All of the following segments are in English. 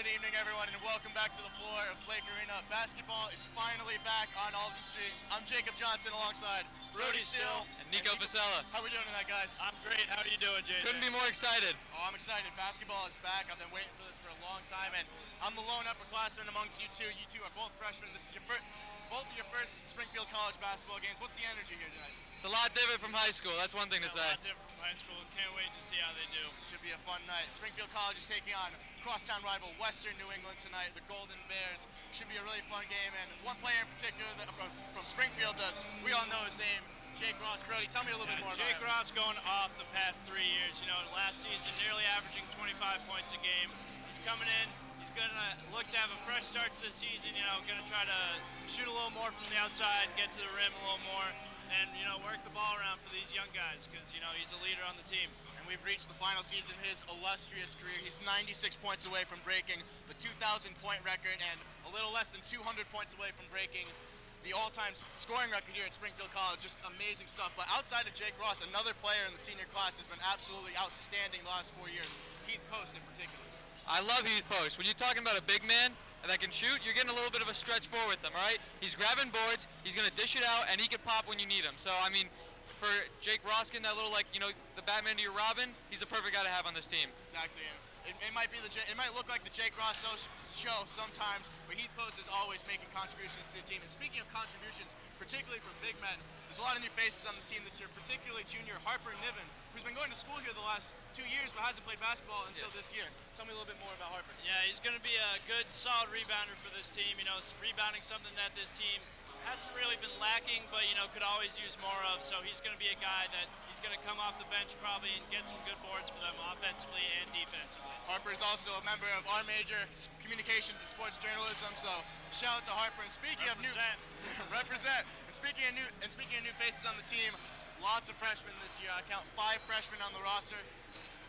Good evening, everyone, and welcome back to the floor of Blake Arena. Basketball is finally back on Alden Street. I'm Jacob Johnson alongside Brody Steele and Nico Fiscella. How are we doing tonight, guys? I'm great. How are you doing, JJ? Couldn't be more excited. Oh, I'm excited. Basketball is back. I've been waiting for this for a long time, and I'm the lone upperclassman amongst you two. You two are both freshmen. This is both of your first Springfield College basketball games. What's the energy here tonight? It's a lot different from high school. That's one thing to say. A lot different from high school. Can't wait to see how they do. Should be a fun night. Springfield College is taking on crosstown rival Western New England tonight, the Golden Bears. Should be a really fun game, and one player in particular from Springfield that we all know his name, Jake Ross. Brody, tell me a little bit more about Jake him. Ross going off the past 3 years. You know, last season nearly averaging 25 points a game. He's coming in. He's going to look to have a fresh start to the season, you know, going to try to shoot a little more from the outside, get to the rim a little more, and, you know, work the ball around for these young guys because, you know, he's a leader on the team. And we've reached the final season of his illustrious career. He's 96 points away from breaking the 2,000-point record and a little less than 200 points away from breaking the all-time scoring record here at Springfield College. Just amazing stuff. But outside of Jake Ross, another player in the senior class has been absolutely outstanding the last 4 years, Heath Post in particular. I love Heath Post. When you're talking about a big man that can shoot, you're getting a little bit of a stretch forward with him, all right? He's grabbing boards, he's going to dish it out, and he can pop when you need him. So, I mean, for Jake Ross getting that little, like, you know, the Batman to your Robin, he's a perfect guy to have on this team. Exactly. It might be it might look like the Jake Ross show sometimes, but Heath Post is always making contributions to the team. And speaking of contributions, particularly from big men, there's a lot of new faces on the team this year, particularly junior Harper Niven, who's been going to school here the last 2 years but hasn't played basketball until this year. Tell me a little bit more about Harper. Yeah, he's going to be a good, solid rebounder for this team. You know, rebounding something that this team hasn't really been lacking, but, you know, could always use more of. So he's going to be a guy that he's going to come off the bench probably and get some good boards for them offensively and defensively. Harper is also a member of our major, communications and sports journalism. So shout out to Harper. And speaking of new represent. And speaking of new faces on the team, lots of freshmen this year. I count 5 freshmen on the roster.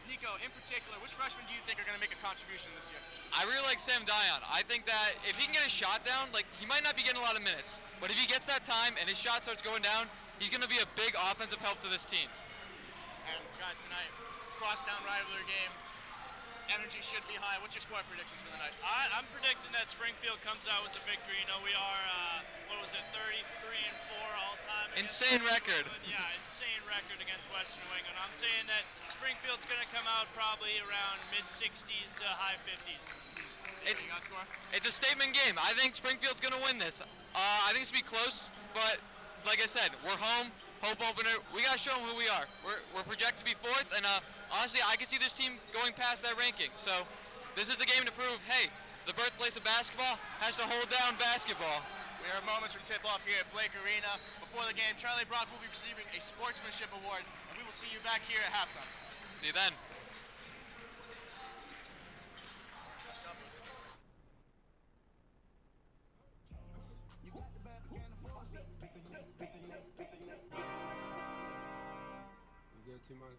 Nico, in particular, which freshmen do you think are going to make a contribution this year? I really like Sam Dion. I think that if he can get his shot down, like, he might not be getting a lot of minutes, but if he gets that time and his shot starts going down, he's going to be a big offensive help to this team. And guys, tonight, crosstown rivalry game. Energy should be high. What's your score predictions for the night? I'm predicting that Springfield comes out with the victory. You know, we are, 33-4 all time. Insane record. Yeah, insane record against Western New England. I'm saying that Springfield's going to come out probably around mid-60s to high 50s. It's a statement game. I think Springfield's going to win this. I think it's going to be close, but like I said, we're home, hope opener. We got to show them who we are. We're projected to be 4th, and honestly, I can see this team going past that ranking. So this is the game to prove, hey, the birthplace of basketball has to hold down basketball. We are moments from tip-off here at Blake Arena. Before the game, Charlie Brock will be receiving a sportsmanship award, and we will see you back here at halftime. See you then. You good, T-Minus?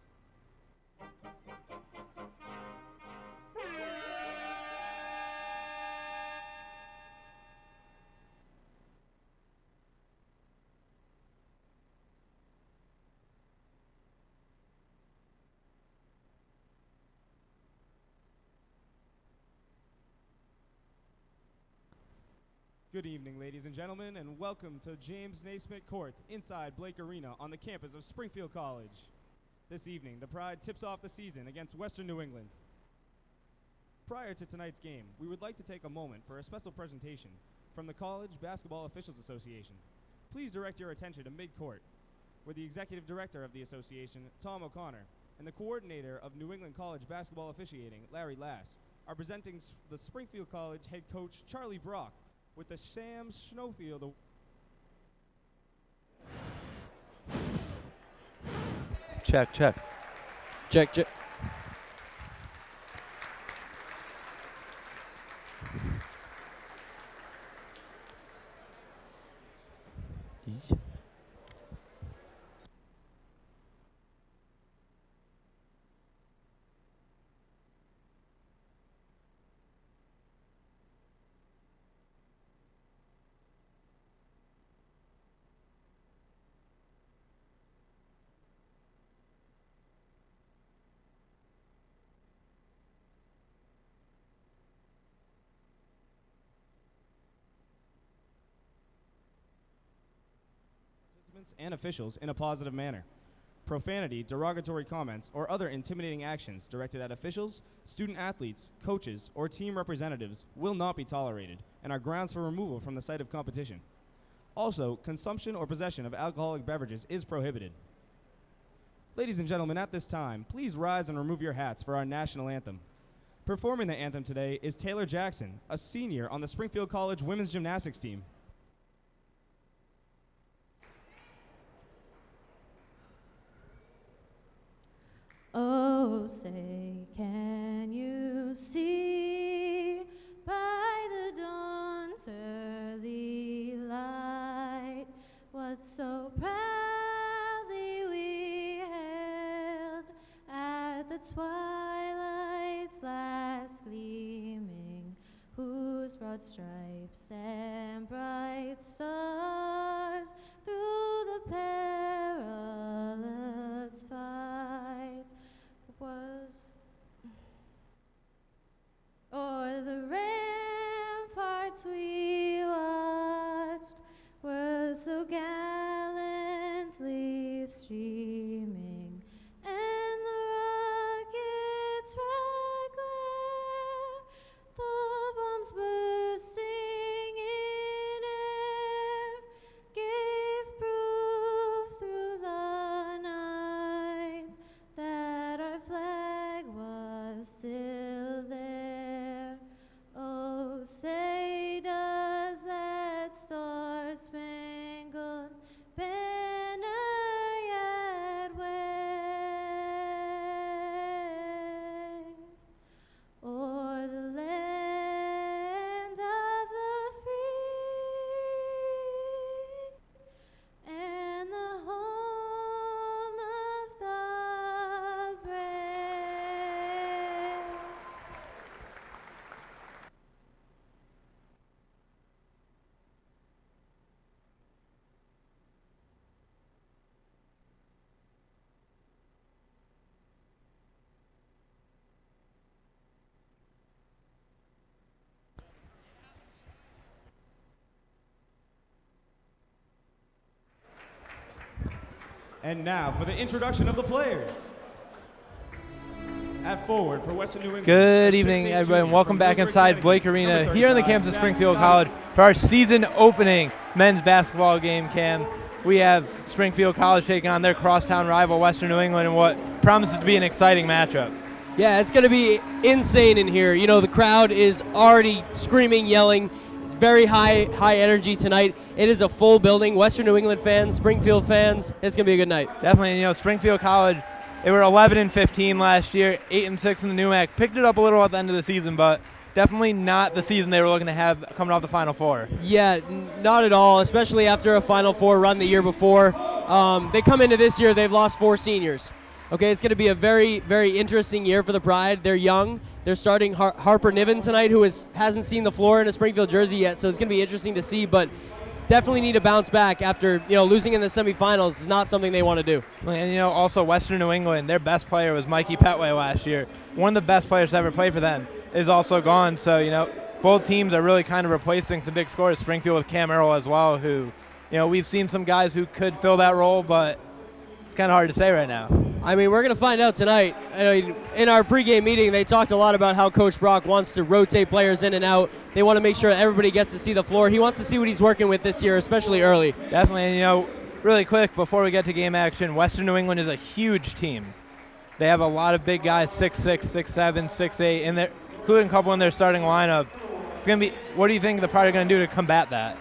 Good evening, ladies and gentlemen, and welcome to James Naismith Court inside Blake Arena on the campus of Springfield College. This evening, the Pride tips off the season against Western New England. Prior to tonight's game, we would like to take a moment for a special presentation from the College Basketball Officials Association. Please direct your attention to mid-court, where the executive director of the association, Tom O'Connor, and the coordinator of New England College basketball officiating, Larry Lass, are presenting the Springfield College head coach, Charlie Brock, with the Sam Snowfield. Check. Check. participants and officials in a positive manner. Profanity, derogatory comments, or other intimidating actions directed at officials, student athletes, coaches, or team representatives will not be tolerated and are grounds for removal from the site of competition. Also, consumption or possession of alcoholic beverages is prohibited. Ladies and gentlemen, at this time, please rise and remove your hats for our national anthem. Performing the anthem today is Taylor Jackson, a senior on the Springfield College women's gymnastics team. Oh, say, can you see by the dawn's early light what so proudly we hailed at the twilight's last gleaming, whose broad stripes and bright stars through the perilous fight was, o'er the ramparts we watched were so gallantly streaming, and the rockets' red glare, the bombs bursting in air, gave proof through the night that our flag was still there. Oh, say does that star-spangled banner yet wave o'er the land of the free and the home of the brave? And now for the introduction of the players. At forward for Western New England. Good evening, everybody, and welcome back inside Blake Arena here in the campus of Springfield College for our season opening men's basketball game, Cam. We have Springfield College taking on their crosstown rival Western New England in what promises to be an exciting matchup. Yeah, it's going to be insane in here. You know, the crowd is already screaming, yelling. It's very high energy tonight. It is a full building. Western New England fans, Springfield fans. It's going to be a good night. Definitely, you know, Springfield College, they were 11-15 last year, 8-6 in the NEWAC. Picked it up a little at the end of the season, but definitely not the season they were looking to have coming off the Final Four. Yeah, not at all, especially after a Final Four run the year before. They come into this year, they've lost 4 seniors. Okay, it's going to be a very, very interesting year for the Pride. They're young. They're starting Harper Niven tonight, who hasn't seen the floor in a Springfield jersey yet, so it's going to be interesting to see, but definitely need to bounce back after, you know, losing in the semifinals is not something they want to do. And, you know, also Western New England, their best player was Mikey Petway last year. One of the best players to ever play for them is also gone, so, you know, both teams are really kind of replacing some big scorers. Springfield with Cam Earl as well, who, you know, we've seen some guys who could fill that role, but it's kind of hard to say right now. I mean, we're going to find out tonight. In our pregame meeting, they talked a lot about how Coach Brock wants to rotate players in and out. They want to make sure everybody gets to see the floor. He wants to see what he's working with this year, especially early. Definitely, and, you know, really quick before we get to game action, Western New England is a huge team. They have a lot of big guys, 6'6", 6'7", 6'8", in there, including a couple in their starting lineup. It's going to be, what do you think the Pride are going to do to combat that?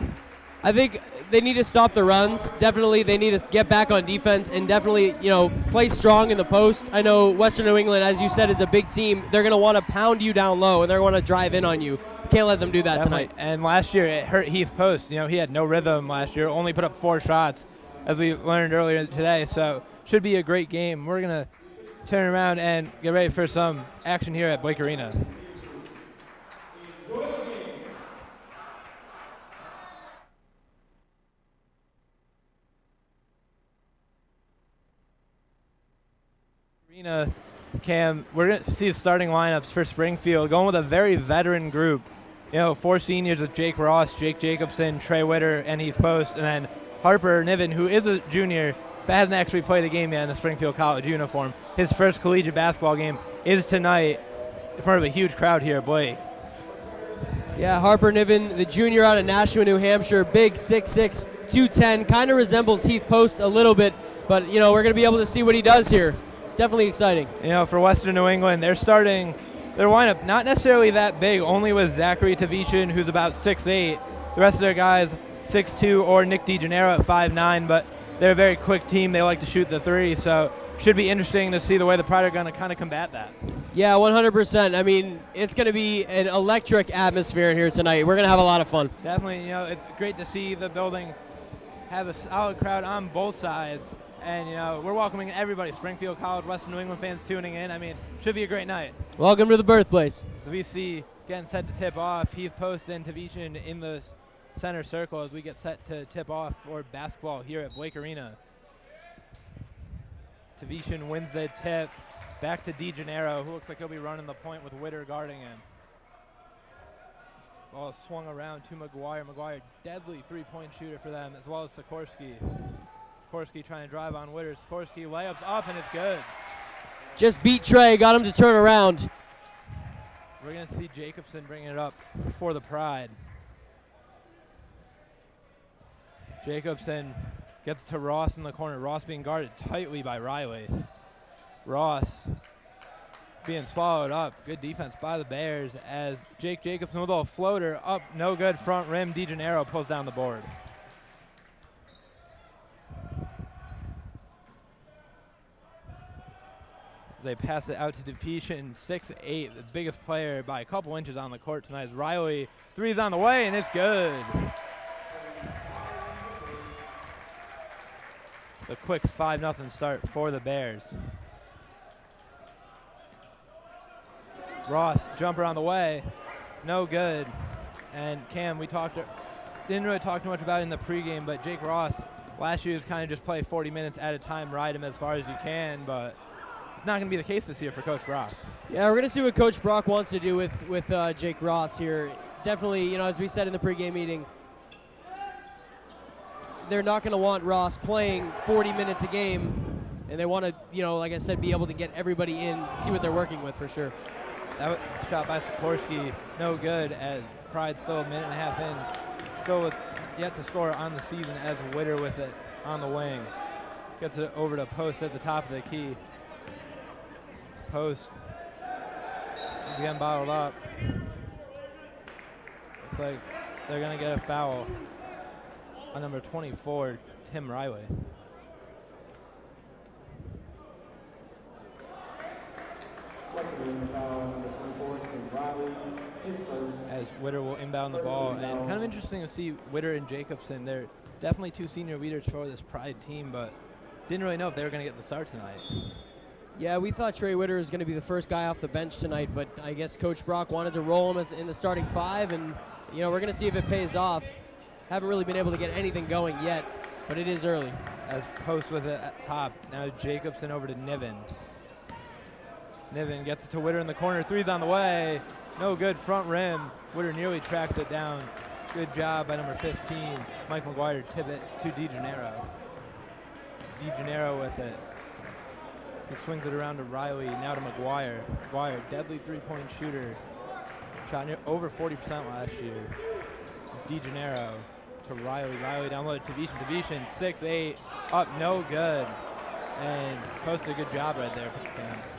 I think they need to stop the runs. Definitely, they need to get back on defense and definitely, you know, play strong in the post. I know Western New England, as you said, is a big team. They're going to want to pound you down low, and they're going to drive in on you. You can't let them do that Definitely. tonight. And last year, it hurt Heath Post. You know, he had no rhythm last year, only put up 4 shots, as we learned earlier today. So, should be a great game. We're going to turn around and get ready for some action here at Blake Arena. Cam, we're going to see the starting lineups for Springfield, going with a very veteran group. You know, 4 seniors with Jake Ross, Jake Jacobson, Trey Witter, and Heath Post, and then Harper Niven, who is a junior, but hasn't actually played a game yet in the Springfield College uniform. His first collegiate basketball game is tonight in front of a huge crowd here at Blake. Yeah, Harper Niven, the junior out of Nashua, New Hampshire, big 6'6", 210, kind of resembles Heath Post a little bit, but we're going to be able to see what he does here. Definitely exciting. For Western New England, they're starting their lineup not necessarily that big, only with Zachary Tavishin, who's about 6'8". The rest of their guys 6'2", or Nick DeGennaro at 5'9", but they're a very quick team. They like to shoot the three, so should be interesting to see the way the Pride are going to kind of combat that. Yeah, 100%. I mean, it's going to be an electric atmosphere in here tonight. We're going to have a lot of fun. Definitely, it's great to see the building have a solid crowd on both sides. And, we're welcoming everybody, Springfield College, Western New England fans tuning in. I mean, should be a great night. Welcome to the birthplace. The VC getting set to tip off. Heath Post and Tavishin in the center circle as we get set to tip off for basketball here at Blake Arena. Tavishin wins the tip. Back to DeGennaro, who looks like he'll be running the point with Witter guarding him. Ball swung around to McGuire. McGuire, deadly three-point shooter for them, as well as Sikorsky. Sikorsky trying to drive on Witter. Sikorsky layups up, and it's good. Just beat Trey, got him to turn around. We're going to see Jacobson bring it up for the Pride. Jacobson gets to Ross in the corner. Ross being guarded tightly by Riley. Ross being swallowed up. Good defense by the Bears as Jake Jacobson with a little floater up, no good, front rim. DeGennaro pulls down the board. As they pass it out to Defition, 6'8", the biggest player by a couple inches on the court tonight is Riley. Three's on the way, and it's good. It's a quick 5-0 start for the Bears. Ross, jumper on the way, no good. And Cam, didn't really talk too much about it in the pregame, but Jake Ross last year was kind of just play 40 minutes at a time, ride him as far as you can, but it's not going to be the case this year for Coach Brock. Yeah, we're going to see what Coach Brock wants to do with Jake Ross here. Definitely, as we said in the pregame meeting, they're not going to want Ross playing 40 minutes a game, and they want to, like I said, be able to get everybody in, see what they're working with for sure. That was shot by Sikorsky, no good, as Pride still a minute and a half in. Still yet to score on the season as Witter with it on the wing. Gets it over to Post at the top of the key. Post is again bottled up. Looks like they're going to get a foul on number 24, Tim Riley. As Witter will inbound the ball. And kind of interesting to see Witter and Jacobson. They're definitely two senior leaders for this Pride team, but didn't really know if they were going to get the start tonight. Yeah, we thought Trey Witter was going to be the first guy off the bench tonight, but I guess Coach Brock wanted to roll him in the starting five, and we're going to see if it pays off. Haven't really been able to get anything going yet, but it is early. As Post with it at top. Now Jacobson over to Niven. Niven gets it to Witter in the corner. Three's on the way. No good, front rim. Witter nearly tracks it down. Good job by number 15, Mike McGuire, to tip it to DeGennaro. DeGennaro with it. He swings it around to Riley, now to McGuire. McGuire, deadly three-point shooter. Shot over 40% last year. It's DeGennaro to Riley. Riley down low to Tavishin. Tavishin, 6'8", up, no good. And Post did a good job right there.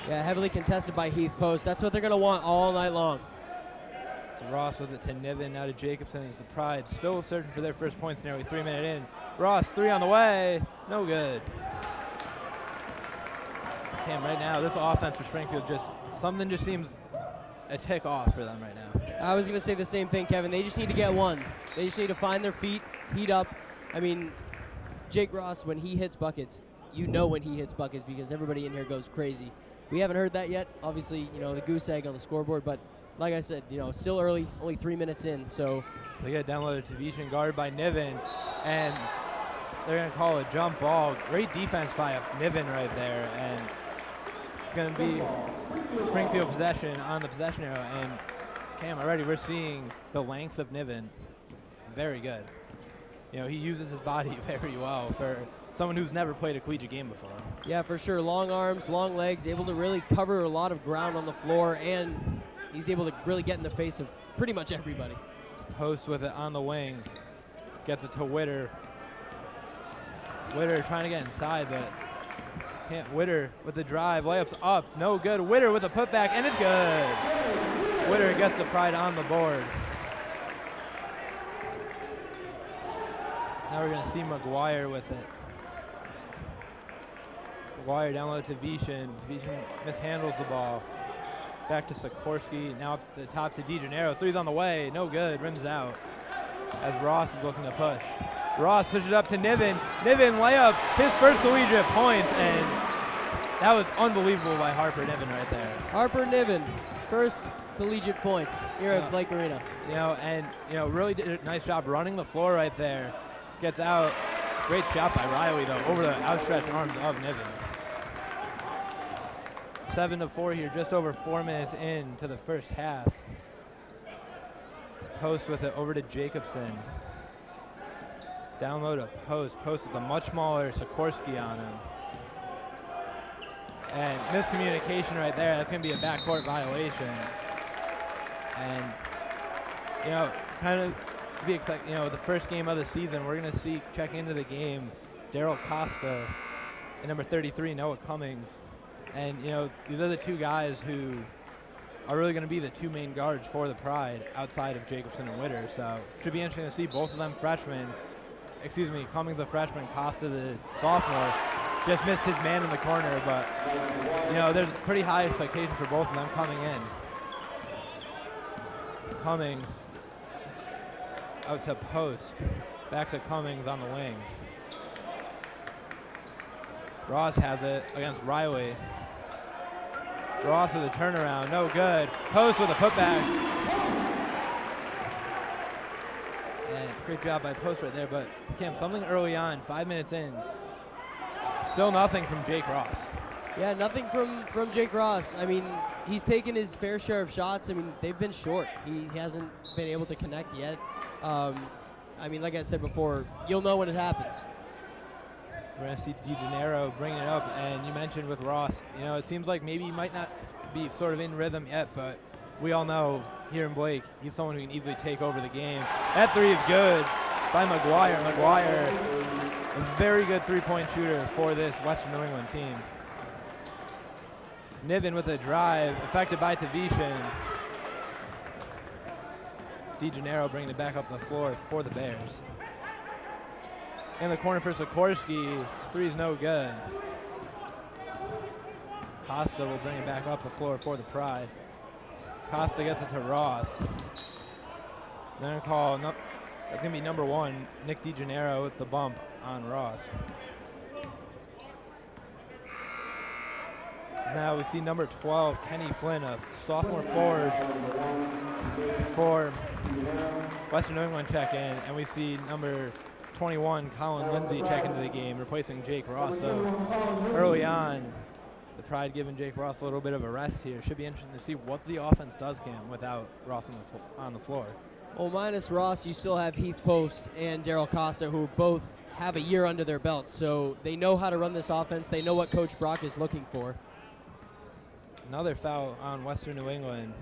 Yeah, heavily contested by Heath Post. That's what they're going to want all night long. So Ross with it to Niven, now to Jacobson. As the Pride still searching for their first points nearly 3 minutes in. Ross, three on the way, no good. Cam, right now, this offense for Springfield something just seems a tick off for them right now. I was going to say the same thing, Kevin. They just need to get one. They just need to find their feet, heat up. I mean, Jake Ross, when he hits buckets, when he hits buckets because everybody in here goes crazy. We haven't heard that yet. Obviously, the goose egg on the scoreboard, but like I said, still early, only 3 minutes in. So they get downloaded to Vishen, guarded by Niven, and they're going to call a jump ball. Great defense by Niven right there, and it's going to be Springfield possession on the possession arrow. And Cam, already we're seeing the length of Niven. Very good. he uses his body very well for someone who's never played a collegiate game before. Yeah, for sure. Long arms, long legs, able to really cover a lot of ground on the floor, and he's able to really get in the face of pretty much everybody. Post with it on the wing. Gets it to Witter. Witter trying to get inside, but can't. Witter with the drive. Layups up. No good. Witter with a putback, and it's good. Witter gets the Pride on the board. Now we're going to see McGuire with it. McGuire down low to Vishen. Vishen mishandles the ball. Back to Sikorsky. Now up the top to DeGennaro. Three's on the way. No good. Rims out. As Ross is looking to push. Ross pushes it up to Niven. Niven layup. His first collegiate points, and that was unbelievable by Harper Niven right there. Harper Niven, first collegiate points here at Blake Arena. Really did a nice job running the floor right there. Gets out. Great shot by Riley, though, over the outstretched arms of Niven. 7-4 here, just over 4 minutes into the first half. Post with it over to Jacobson. Down low to Post. Post with a much smaller Sikorsky on him. And miscommunication right there. That's going to be a backcourt violation. And, kind of to be expected, the first game of the season, we're going to see check into the game Daryl Costa and number 33, Noah Cummings. And, these are the two guys who are really going to be the two main guards for the Pride outside of Jacobson and Witter. So should be interesting to see both of them freshmen. Cummings the freshman, Costa the sophomore. Just missed his man in the corner, but, there's pretty high expectation for both of them coming in. It's Cummings out to Post. Back to Cummings on the wing. Ross has it against Riley. Ross with a turnaround, no good. Post with a putback. And great job by Post right there, but Cam, something early on, 5 minutes in. Still nothing from Jake Ross. Yeah, nothing from Jake Ross. I mean, he's taken his fair share of shots. I mean, they've been short. He hasn't been able to connect yet. Like I said before, you'll know when it happens. We're going to see DeGennaro bring it up, and you mentioned with Ross, it seems like maybe he might not be sort of in rhythm yet, but we all know here in Blake, he's someone who can easily take over the game. That three is good by McGuire. McGuire, a very good three-point shooter for this Western New England team. Niven with a drive, affected by Tavishan. DeGennaro bringing it back up the floor for the Bears. In the corner for Sikorsky, three's no good. Costa will bring it back up the floor for the Pride. Costa gets it to Ross. They're going to call, that's going to be number 1, Nick DeGennaro with the bump on Ross. Now we see number 12, Kenny Flynn, a sophomore forward for Western New England check in, and we see number 21, Colin Lindsay, check into the game, replacing Jake Ross. So early on, the Pride giving Jake Ross a little bit of a rest here. Should be interesting to see what the offense does, Cam, without Ross on the floor. Well, minus Ross, you still have Heath Post and Daryl Costa, who both have a year under their belts. So they know how to run this offense. They know what Coach Brock is looking for. Another foul on Western New England.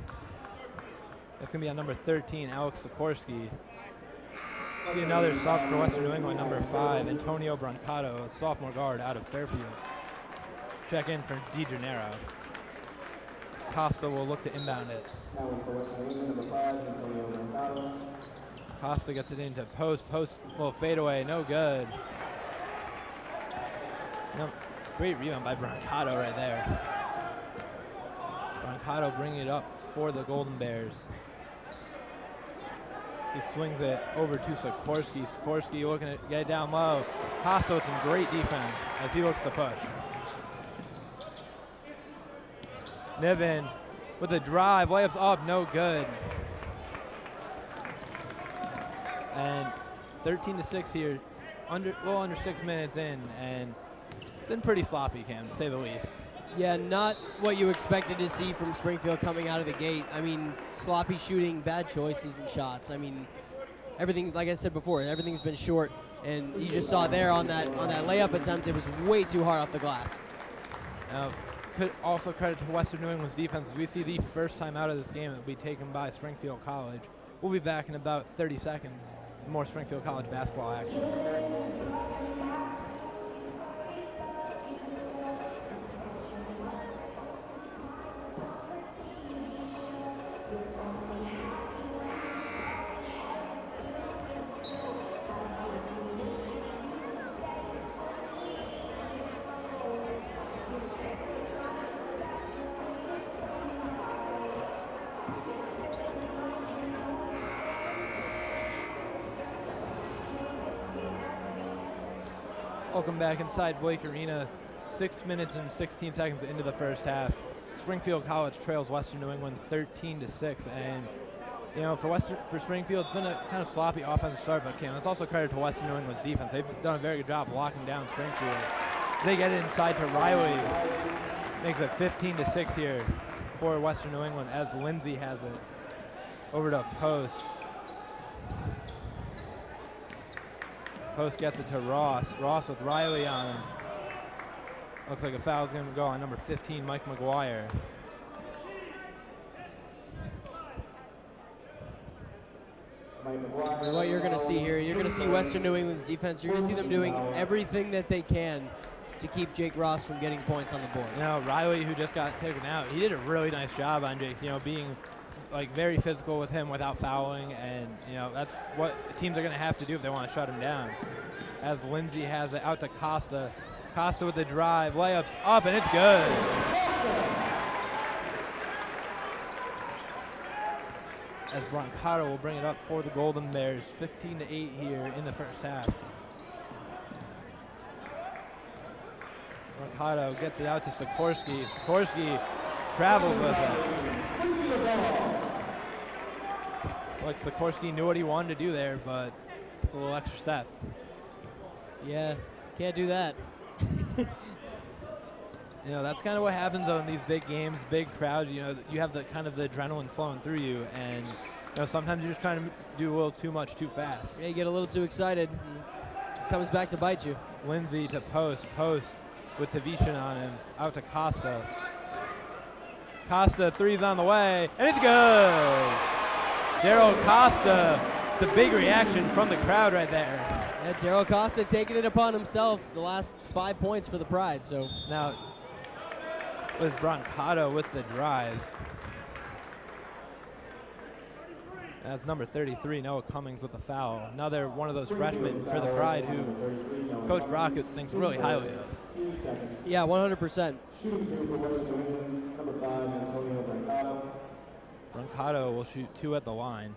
That's going to be on number 13, Alex Sikorsky. See another sub for Western New England, number 5, Antonio Brancato, a sophomore guard out of Fairfield. Check in for DeGennaro. Costa will look to inbound it. Now for Western New England, number 5, Antonio Brancato. Costa gets it into Post. Post will fade away, no good. No, great rebound by Brancato right there. Brancato bringing it up for the Golden Bears. He swings it over to Sikorsky. Sikorsky looking to get it down low. Costa with some great defense as he looks to push. Niven with a drive, layups up, no good. And 13-6 here, well under 6 minutes in, and it's been pretty sloppy, Cam, to say the least. Yeah, not what you expected to see from Springfield coming out of the gate. I mean, sloppy shooting, bad choices and shots. I mean, everything, like I said before, everything's been short. And you just saw there on that layup attempt, it was way too hard off the glass. Could also credit to Western New England's defense. We see the first time out of this game that will be taken by Springfield College. We'll be back in about 30 seconds. More Springfield College basketball action. Welcome back inside Blake Arena. 6 minutes and 16 seconds into the first half. Springfield College trails Western New England 13-6, and you know, for Springfield, it's been a kind of sloppy offensive start, but it's also credit to Western New England's defense. They've done a very good job locking down Springfield. They get it inside to Riley. Makes it 15-6 here for Western New England as Lindsay has it over to Post. Post gets it to Ross. Ross with Riley on him. Looks like a foul's going to go on number 15, Mike McGuire. And what you're going to see here, you're going to see Western New England's defense. You're going to see them doing everything that they can to keep Jake Ross from getting points on the board. You know, Riley, who just got taken out, he did a really nice job on Jake, you know, being like very physical with him without fouling, and you know, that's what teams are going to have to do if they want to shut him down. As Lindsay has it out to Costa. Costa with the drive, layups up, and it's good. As Brancato will bring it up for the Golden Bears, 15-8 here in the first half. Brancato gets it out to Sikorsky. Sikorsky travels with it. Like Sikorsky knew what he wanted to do there, but took a little extra step. Yeah, can't do that. You know, that's kind of what happens though in these big games, big crowds. You know, you have the kind of the adrenaline flowing through you, and you know, sometimes you're just trying to do a little too much too fast. Yeah, you get a little too excited. It comes back to bite you. Lindsay to Post. Post with Tavishan on him. Out to Costa. Costa, three's on the way, and it's good. Daryl Costa, the big reaction from the crowd right there. Yeah, Daryl Costa taking it upon himself the last 5 points for the Pride. So now it was Brancato with the drive. That's number 33, Noah Cummings with the foul. Another one of those freshmen for the Pride who Coach Brockett thinks really highly of. Yeah, 100%. Shooting two for Western New England, number 5, Antonio Brancato. Brancato will shoot 2 at the line.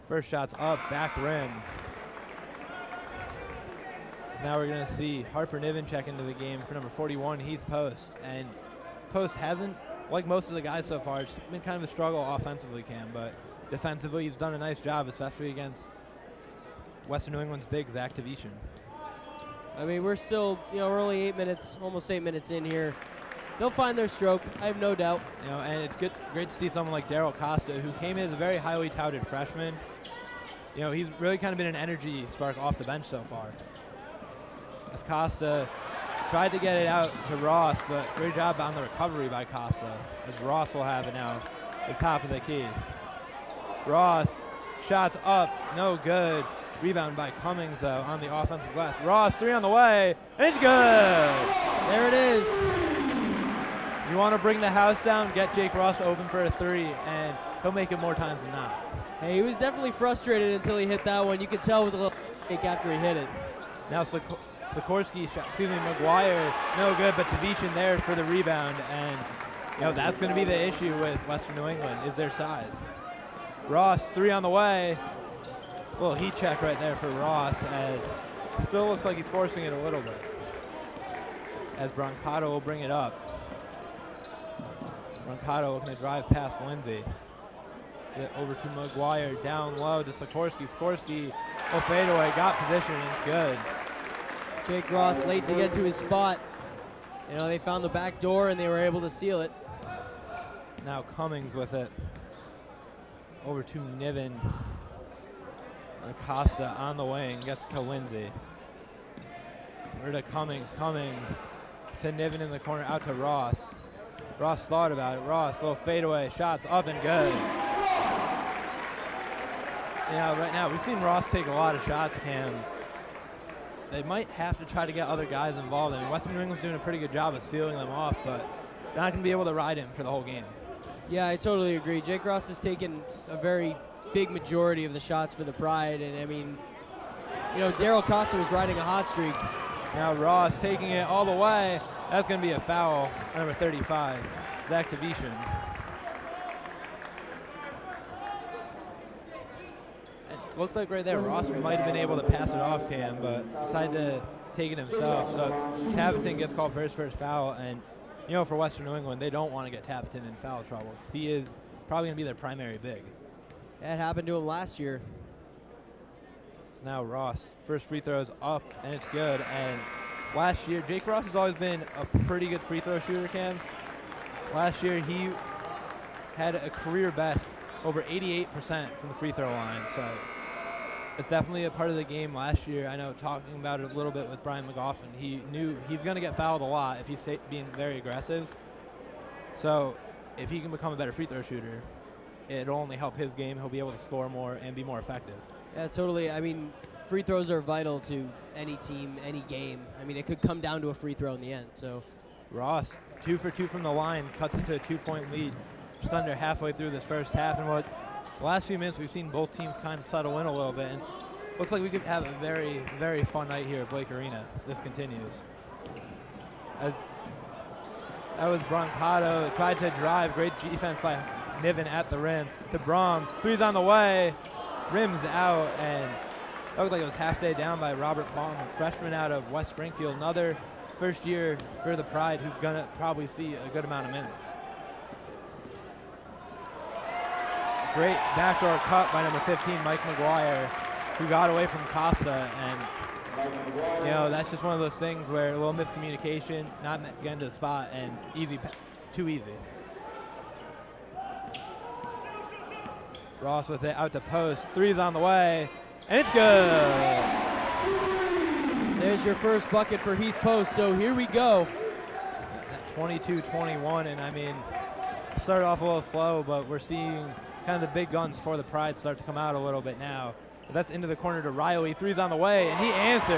First shot's up, back rim. So now we're going to see Harper Niven check into the game for number 41, Heath Post. And Post hasn't, like most of the guys so far, it's been kind of a struggle offensively, Cam, but defensively he's done a nice job, especially against Western New England's big Zach Tavishan. I mean, we're still, you know, we're only 8 minutes, almost 8 minutes in here. They'll find their stroke, I have no doubt. You know, and it's great to see someone like Daryl Costa, who came in as a very highly touted freshman. You know, he's really kind of been an energy spark off the bench so far. As Costa tried to get it out to Ross, but great job on the recovery by Costa, as Ross will have it now at the top of the key. Ross, shots up, no good. Rebound by Cummings, though, on the offensive glass. Ross, 3 on the way, and it's good! There it is. You want to bring the house down, get Jake Ross open for a 3, and he'll make it more times than not. Hey, he was definitely frustrated until he hit that one. You could tell with a little shake after he hit it. Now Sikorsky shot, McGuire, no good, but Tavishan there for the rebound, and you know, that's going to be the issue with Western New England, is their size. Ross, 3 on the way. A little heat check right there for Ross, as still looks like he's forcing it a little bit. As Brancato will bring it up. Brancato looking to drive past Lindsay. Get over to McGuire, down low to Sikorsky. Sikorsky will fade away, got position, and it's good. Jake Ross late to get to his spot. You know, they found the back door and they were able to seal it. Now Cummings with it. Over to Niven. Acosta on the wing, gets to Lindsay. Over to Cummings. Cummings to Niven in the corner, out to Ross. Ross thought about it. Ross, little fadeaway, shots up and good. Yeah, right now we've seen Ross take a lot of shots, Cam. They might have to try to get other guys involved. I mean, Western New England's doing a pretty good job of sealing them off, but they're not going to be able to ride him for the whole game. Yeah, I totally agree. Jake Ross has taken a very big majority of the shots for the Pride, and I mean, you know, Daryl Costa was riding a hot streak. Now Ross taking it all the way. That's going to be a foul, number 35, Zach Devishin. It looked like right there Ross might have been able to pass it off, Cam, but decided to take it himself. So Taventon gets called for his first foul, and you know, for Western New England, they don't want to get Taventon in foul trouble. He is probably going to be their primary big. That happened to him last year. So now Ross, first free throw's up, and it's good. And last year, Jake Ross has always been a pretty good free throw shooter, Cam. Last year, he had a career best, over 88% from the free throw line. So it's definitely a part of the game last year. I know talking about it a little bit with Brian McGoffin, he knew he's going to get fouled a lot if he's being very aggressive. So if he can become a better free throw shooter, it'll only help his game. He'll be able to score more and be more effective. Yeah, totally. I mean, free throws are vital to any team, any game. I mean, it could come down to a free throw in the end. So Ross, 2 for 2 from the line, cuts it to a 2-point lead, just under halfway through this first half. And the last few minutes, we've seen both teams kind of settle in a little bit. And looks like we could have a very, very fun night here at Blake Arena if this continues. That was Brancato, tried to drive, great defense by Niven at the rim. To Brom, three's on the way, rim's out, and that looked like it was half day down by Robert Baum, a freshman out of West Springfield, another first year for the Pride who's gonna probably see a good amount of minutes. Great backdoor cut by number 15, Mike McGuire, who got away from Costa, and you know, that's just one of those things where a little miscommunication, not getting to the spot, and too easy. Ross with it out to post, three's on the way, and it's good. There's your first bucket for Heath Post, so here we go. 22-21, and I mean, started off a little slow, but we're seeing kind of the big guns for the Pride start to come out a little bit now. But that's into the corner to Riley, three's on the way, and he answers.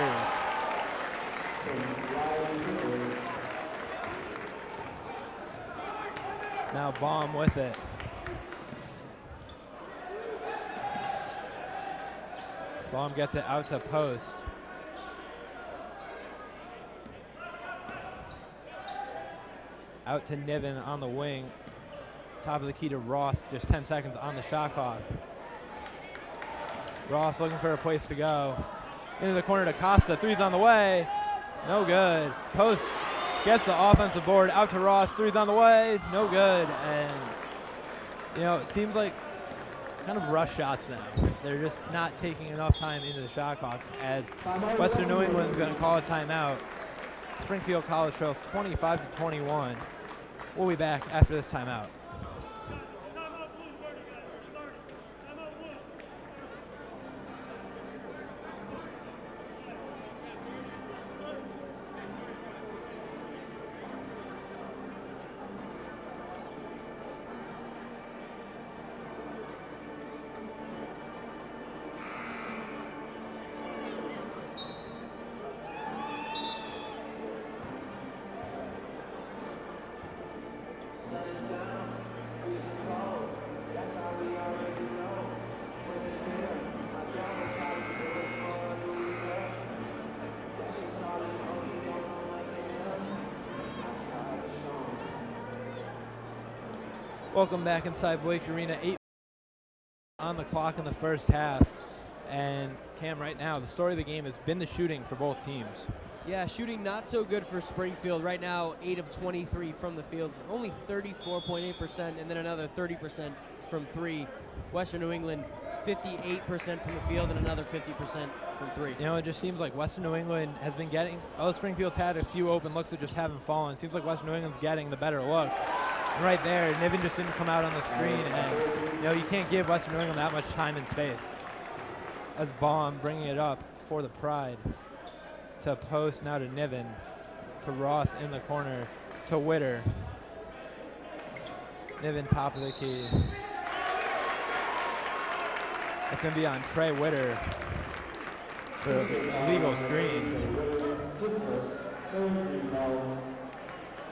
Now Baum with it. Baum gets it out to post. Out to Niven on the wing. Top of the key to Ross, just 10 seconds on the shot clock. Ross looking for a place to go. Into the corner to Costa, three's on the way. No good. Post gets the offensive board, out to Ross, three's on the way, no good. And, you know, it seems like kind of rush shots now. They're just not taking enough time into the shot clock as Western New England's going to call a timeout. Springfield College trails 25-21. We'll be back after this timeout. Welcome back inside Blake Arena. 8 on the clock in the first half. And Cam, right now, the story of the game has been the shooting for both teams. Yeah, shooting not so good for Springfield. Right now, 8 of 23 from the field, only 34.8%, and then another 30% from three. Western New England, 58% from the field and another 50% from three. You know, it just seems like Western New England has been getting, although Springfield's had a few open looks that just haven't fallen, it seems like Western New England's getting the better looks. And right there, Niven just didn't come out on the screen, and you know you can't give Western New England that much time and space. As Baum bringing it up for the Pride. To post, now to Niven. To Ross in the corner. To Witter. Niven top of the key. It's going to be on Trey Witter for a legal screen.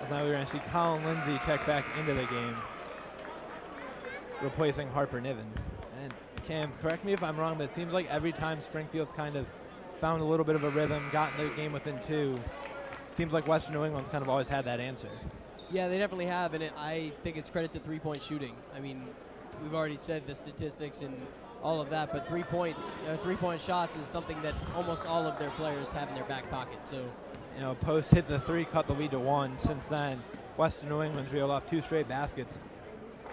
As now we're going to see Colin Lindsay check back into the game, replacing Harper Niven. And Cam, correct me if I'm wrong, but it seems like every time Springfield's kind of found a little bit of a rhythm, gotten the game within 2, seems like Western New England's kind of always had that answer. Yeah, they definitely have, and I think it's credit to three-point shooting. I mean, we've already said the statistics and all of that, but 3 points, three-point shots is something that almost all of their players have in their back pocket. So, you know, Post hit the 3, cut the lead to 1. Since then, Western New England's reeled off 2 straight baskets,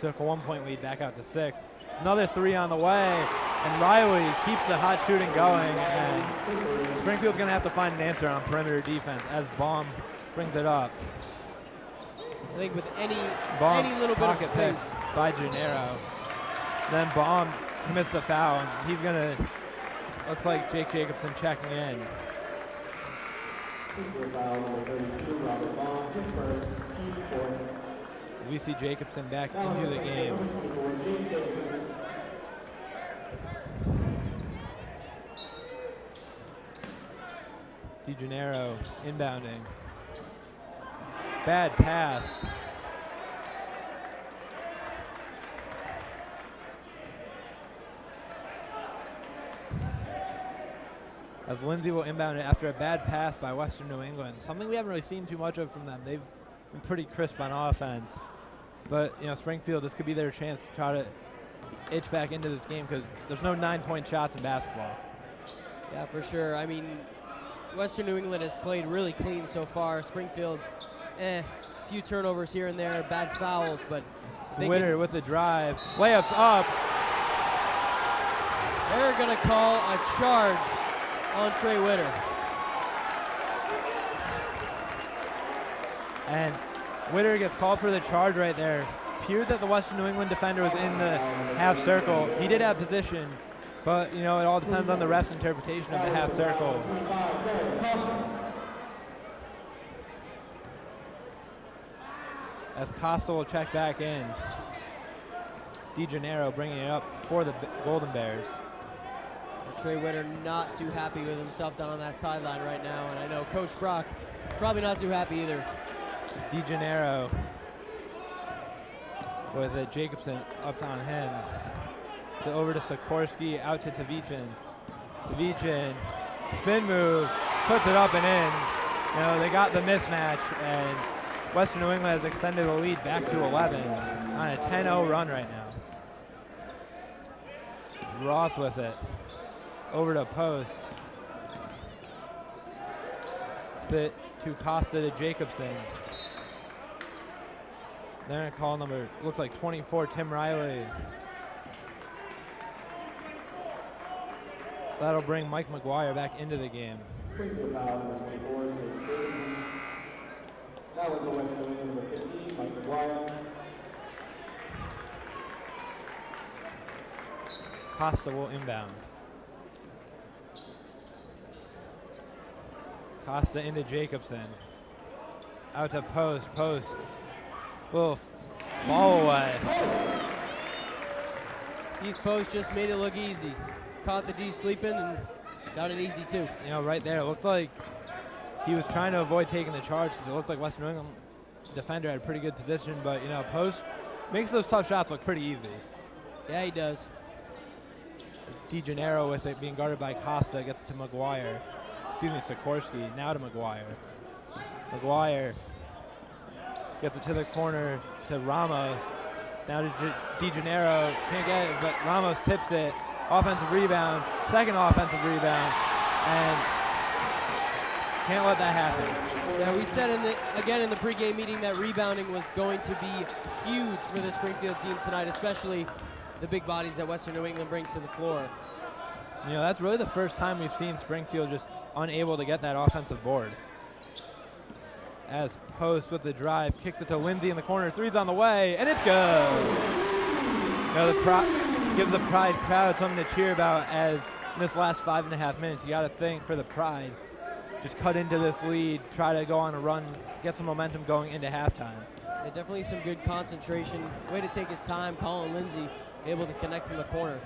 took a 1-point lead back out to 6. Another 3 on the way, and Riley keeps the hot shooting going, and Springfield's going to have to find an answer on perimeter defense as Baum brings it up. I think with any little bit of pocket pick space by Gennaro. Then Baum commits the foul, and he's gonna, looks like Jake Jacobson checking in. As we see Jacobson back into the game. DeGennaro inbounding. Bad pass. As Lindsay will inbound it after a bad pass by Western New England. Something we haven't really seen too much of from them. They've been pretty crisp on offense. But, you know, Springfield, this could be their chance to try to itch back into this game because there's no 9-point shots in basketball. Yeah, for sure. I mean, Western New England has played really clean so far. Springfield, few turnovers here and there, bad fouls, but Witter with the drive, layups up. They're gonna call a charge on Trey Witter. And Witter gets called for the charge right there. Appeared that the Western New England defender was in the half circle. He did have position, but you know, it all depends on the ref's interpretation of the half circle. As Costa will check back in. DeGennaro bringing it up for the Golden Bears. Trey Witter not too happy with himself down on that sideline right now, and I know Coach Brock probably not too happy either. It's DeGennaro with a Jacobson up on him. So over to Sikorsky, out to Tavichin. Tavichin, spin move, puts it up and in. You know, they got the mismatch, and Western New England has extended the lead back to 11 on a 10-0 run right now. Ross with it. Over to Post. Fit to Costa to Jacobson. They're going to call number, looks like 24, Tim Riley. That'll bring Mike McGuire back into the game. Springfield foul number 24, Tim Jacobson. Now with the Western New England number 15, Mike McGuire. Costa will inbound. Costa into Jacobson. Out to Post. Post. Little fall away. Keith Post just made it look easy. Caught the D sleeping and got it easy too. You know, right there, it looked like he was trying to avoid taking the charge because it looked like Western New England defender had a pretty good position, but you know, Post makes those tough shots look pretty easy. Yeah, he does. It's DeGennaro with it being guarded by Costa, gets to McGuire. Excuse me, Sikorsky, now to McGuire. McGuire gets it to the corner to Ramos. Now to DeGennaro, can't get it, but Ramos tips it. Offensive rebound, second offensive rebound, and can't let that happen. Yeah, we said in the pregame meeting that rebounding was going to be huge for the Springfield team tonight, especially the big bodies that Western New England brings to the floor. You know, that's really the first time we've seen Springfield just unable to get that offensive board. as Post with the drive, kicks it to Lindsay in the corner, three's on the way, and it's good. Now gives the Pride crowd something to cheer about as in this last 5.5 minutes, you got to think for the Pride, just cut into this lead, try to go on a run, get some momentum going into halftime. Yeah, definitely some good concentration. Way to take his time. Colin Lindsay able to connect from the corner.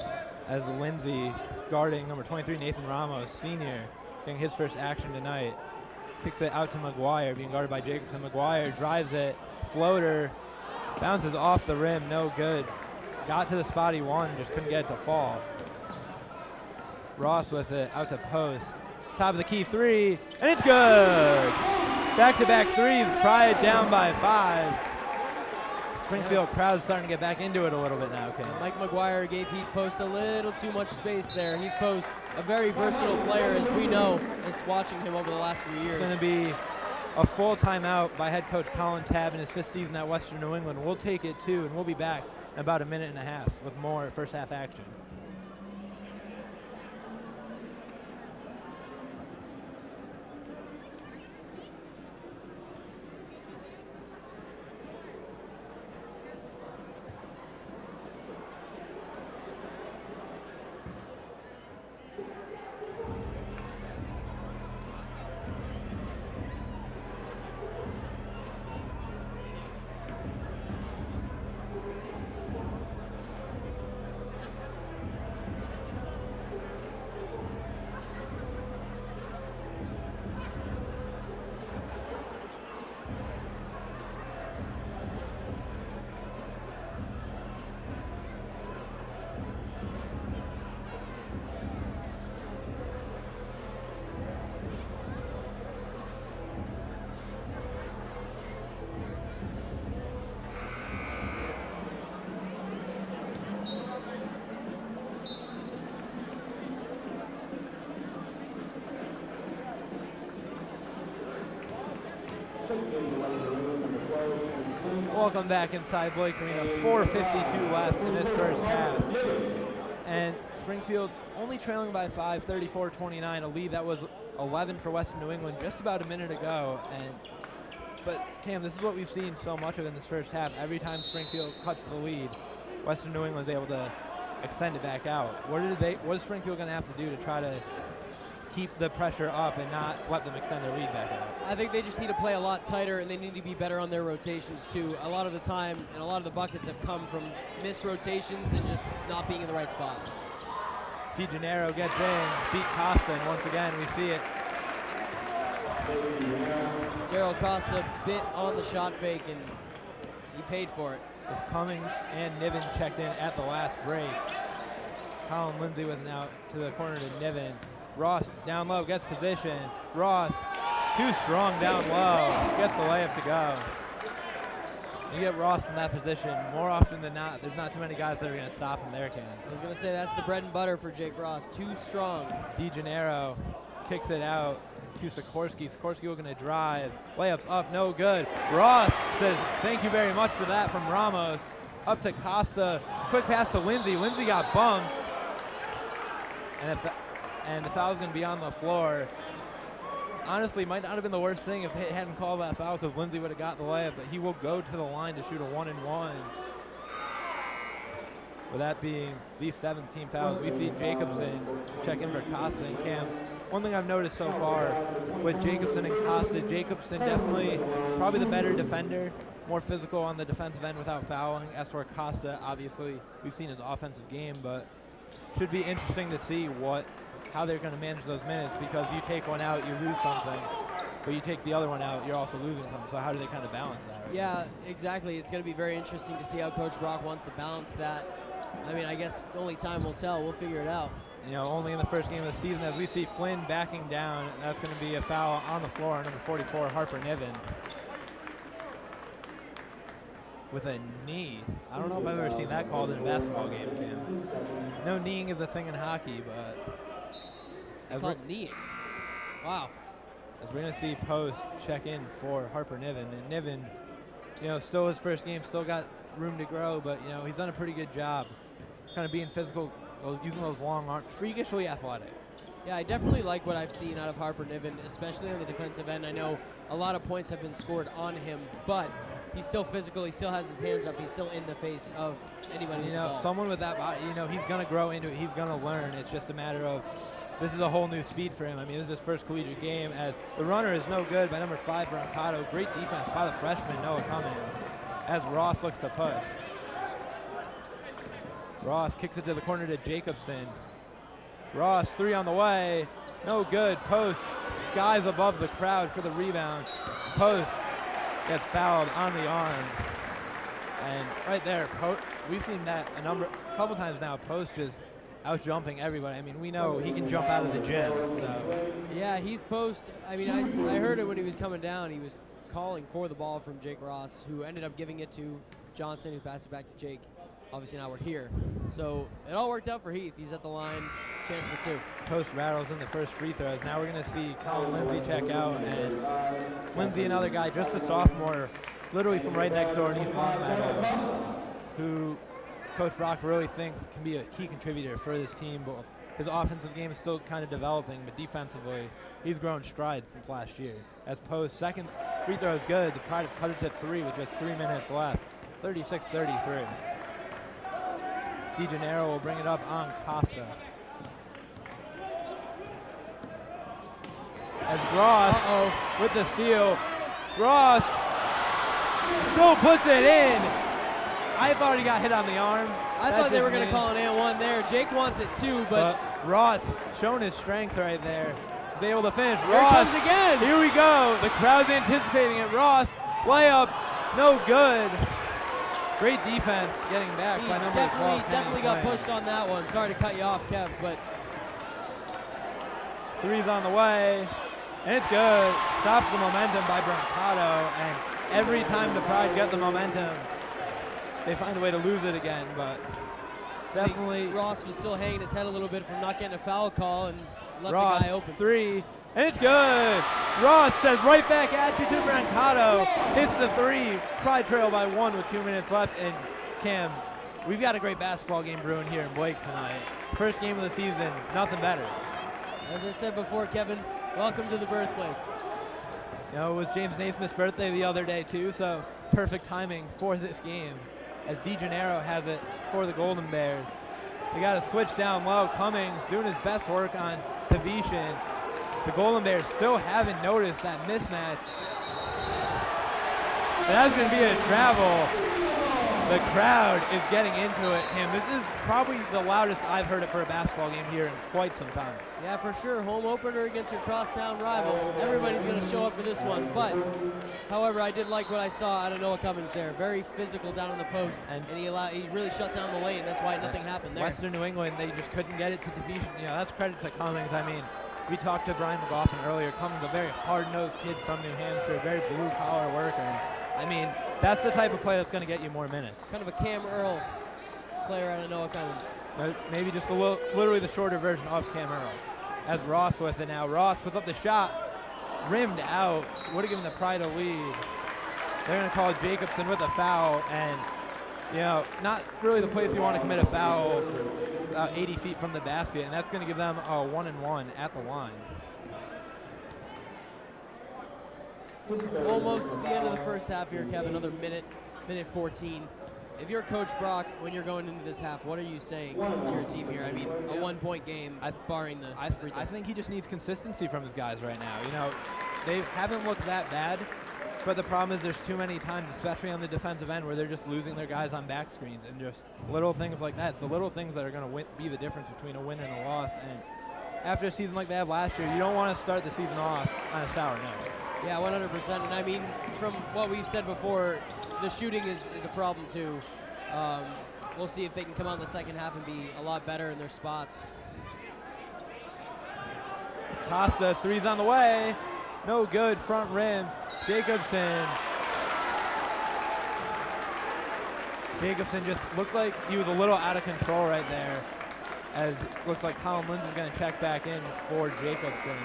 As Lindsay guarding number 23, Nathan Ramos, senior, getting his first action tonight. Kicks it out to McGuire, being guarded by Jacobson. McGuire drives it, floater, bounces off the rim, no good. Got to the spot he wanted, just couldn't get it to fall. Ross with it, out to Post. Top of the key three, and it's good! Back-to-back threes, Pride down by 5. Springfield crowd's starting to get back into it a little bit now, Cam. Mike McGuire gave Heath Post a little too much space there. Heath Post, a very versatile player, as we know, as watching him over the last few years. It's going to be a full timeout by head coach Colin Tabb in his 5th season at Western New England. We'll take it too, and we'll be back in about a minute and a half with more first half action. Welcome back inside Blake Arena. 4:52 left in this first half. And Springfield only trailing by 5, 34-29, a lead that was 11 for Western New England just about a minute ago. But Cam, this is what we've seen so much of in this first half. Every time Springfield cuts the lead, Western New England is able to extend it back out. What is Springfield going to have to do to try to keep the pressure up and not let them extend their lead back out? I think they just need to play a lot tighter, and they need to be better on their rotations too. A lot of the time, and a lot of the buckets have come from missed rotations and just not being in the right spot. DeGennaro gets in, beat Costa, and once again we see it. Gerald Costa bit on the shot fake, and he paid for it. As Cummings and Niven checked in at the last break. Colin Lindsay with an out to the corner to Niven. Ross down low, gets position. Ross, too strong down low, gets the layup to go. You get Ross in that position, more often than not, there's not too many guys that are going to stop him there, Ken. I was going to say, that's the bread and butter for Jake Ross, too strong. DeGennaro kicks it out to Sikorsky. Sikorsky looking to drive. Layups up, no good. Ross says, thank you very much for that from Ramos. Up to Costa, quick pass to Lindsay. Lindsay got bumped. And the foul's going to be on the floor. Honestly, might not have been the worst thing if they hadn't called that foul, because Lindsay would have got the layup, but he will go to the line to shoot a 1-and-1. With that being the 17 fouls, we see Jacobson check in for Costa and Cam. One thing I've noticed so far with Jacobson and Costa, Jacobson definitely probably the better defender, more physical on the defensive end without fouling. As for Costa, obviously, we've seen his offensive game, but should be interesting to see how they're going to manage those minutes, because you take one out, you lose something, but you take the other one out, you're also losing something. So how do they kind of balance that? Right? Yeah, exactly. It's going to be very interesting to see how Coach Brock wants to balance that. I mean, I guess only time will tell. We'll figure it out. You know, only in the first game of the season, as we see Flynn backing down. That's going to be a foul on the floor on number 44, Harper Niven. With a knee. I don't know if I've ever seen that called in a basketball game, Cam. No kneeing is a thing in hockey, but It's called kneeing. Wow. As we're going to see Post check in for Harper Niven. And Niven, you know, still his first game, still got room to grow, but, you know, he's done a pretty good job kind of being physical, using those long arms, freakishly athletic. Yeah, I definitely like what I've seen out of Harper Niven, especially on the defensive end. I know a lot of points have been scored on him, but he's still physical. He still has his hands up. He's still in the face of anybody with the ball. Someone with that body, he's going to grow into it. He's going to learn. It's just a matter of this is a whole new speed for him. I mean, this is his first collegiate game as the runner is no good by number 5, Brancato. Great defense by the freshman, Noah Cummings, as Ross looks to push. Ross kicks it to the corner to Jacobson. Ross, 3 on the way. No good. Post skies above the crowd for the rebound. Post gets fouled on the arm. And right there, we've seen that a couple times now. Post just out jumping everybody. I mean, we know he can jump out of the gym. So. Yeah, Heath Post, I mean, I heard it when he was coming down. He was calling for the ball from Jake Ross, who ended up giving it to Johnson, who passed it back to Jake. Obviously now we're here. So it all worked out for Heath. He's at the line, chance for 2. Post rattles in the first free throws. Now we're going to see Colin Lindsay check out. And Lindsay, another guy, just a sophomore, literally from right next door in East Longmeadow, who Coach Brock really thinks can be a key contributor for this team. But his offensive game is still kind of developing, but defensively, he's grown strides since last year. As Post's second free throw is good, the Pride have cut it to 3 with just 3 minutes left, 36-33. DeGennaro will bring it up on Costa. As Ross with the steal. Ross still puts it in. I thought he got hit on the arm. I thought they were going to call an and-1 there. Jake wants it too, but Ross showing his strength right there. He's able to finish. Here Ross, it comes again. Here we go. The crowd's anticipating it. Ross, layup, no good. Great defense getting back by number 12. Definitely got pushed on that one. Sorry to cut you off, Kev, but 3's on the way, and it's good. Stops the momentum by Brancato, and every time the Pride get the momentum, they find a way to lose it again, but definitely. Ross was still hanging his head a little bit from not getting a foul call and left Ross, the guy open. 3, and it's good. Ross says right back at you to Brancato. Hits the 3. Pride trail by 1 with 2 minutes left. And Cam, we've got a great basketball game brewing here in Blake tonight. First game of the season, nothing better. As I said before, Kevin, welcome to the birthplace. It was James Naismith's birthday the other day too, so perfect timing for this game as DeGennaro has it for the Golden Bears. They got to switch down low. Cummings doing his best work on Tavishan. The Golden Bears still haven't noticed that mismatch. That's going to be a travel. The crowd is getting into it. And this is probably the loudest I've heard it for a basketball game here in quite some time. Yeah, for sure. Home opener against your crosstown rival. Everybody's going to show up for this one. But, however, I did like what I saw out of Noah Cummings there. Very physical down in the post, and he really shut down the lane. That's why nothing happened there. Western New England, they just couldn't get it to Tavishan. That's credit to Cummings. I mean, we talked to Brian McGoffin earlier. Cummings, a very hard-nosed kid from New Hampshire, a very blue-collar worker. I mean, that's the type of play that's going to get you more minutes. Kind of a Cam Earl player out of Noah Cummings. Maybe just literally the shorter version of Cam Earl. As Ross with it now. Ross puts up the shot, rimmed out, would have given the Pride a lead. They're going to call Jacobson with a foul, and not really the place you want to commit a foul. It's 80 feet from the basket, and that's going to give them a 1-and-1 at the line. Almost at the end of the first half here, Kevin. Another minute 14. If you're Coach Brock, when you're going into this half, what are you saying to your team here? I mean, a 1-point game, barring the free throw. I think he just needs consistency from his guys right now. They haven't looked that bad, but the problem is there's too many times, especially on the defensive end, where they're just losing their guys on back screens and just little things like that. It's the little things that are going to be the difference between a win and a loss. And after a season like they had last year, you don't want to start the season off on a sour note. Yeah, 100%. And I mean, from what we've said before, the shooting is a problem too. We'll see if they can come out in the second half and be a lot better in their spots. Costa, 3's on the way. No good, front rim. Jacobson just looked like he was a little out of control right there, as looks like Colin Lindsay's going to check back in for Jacobson.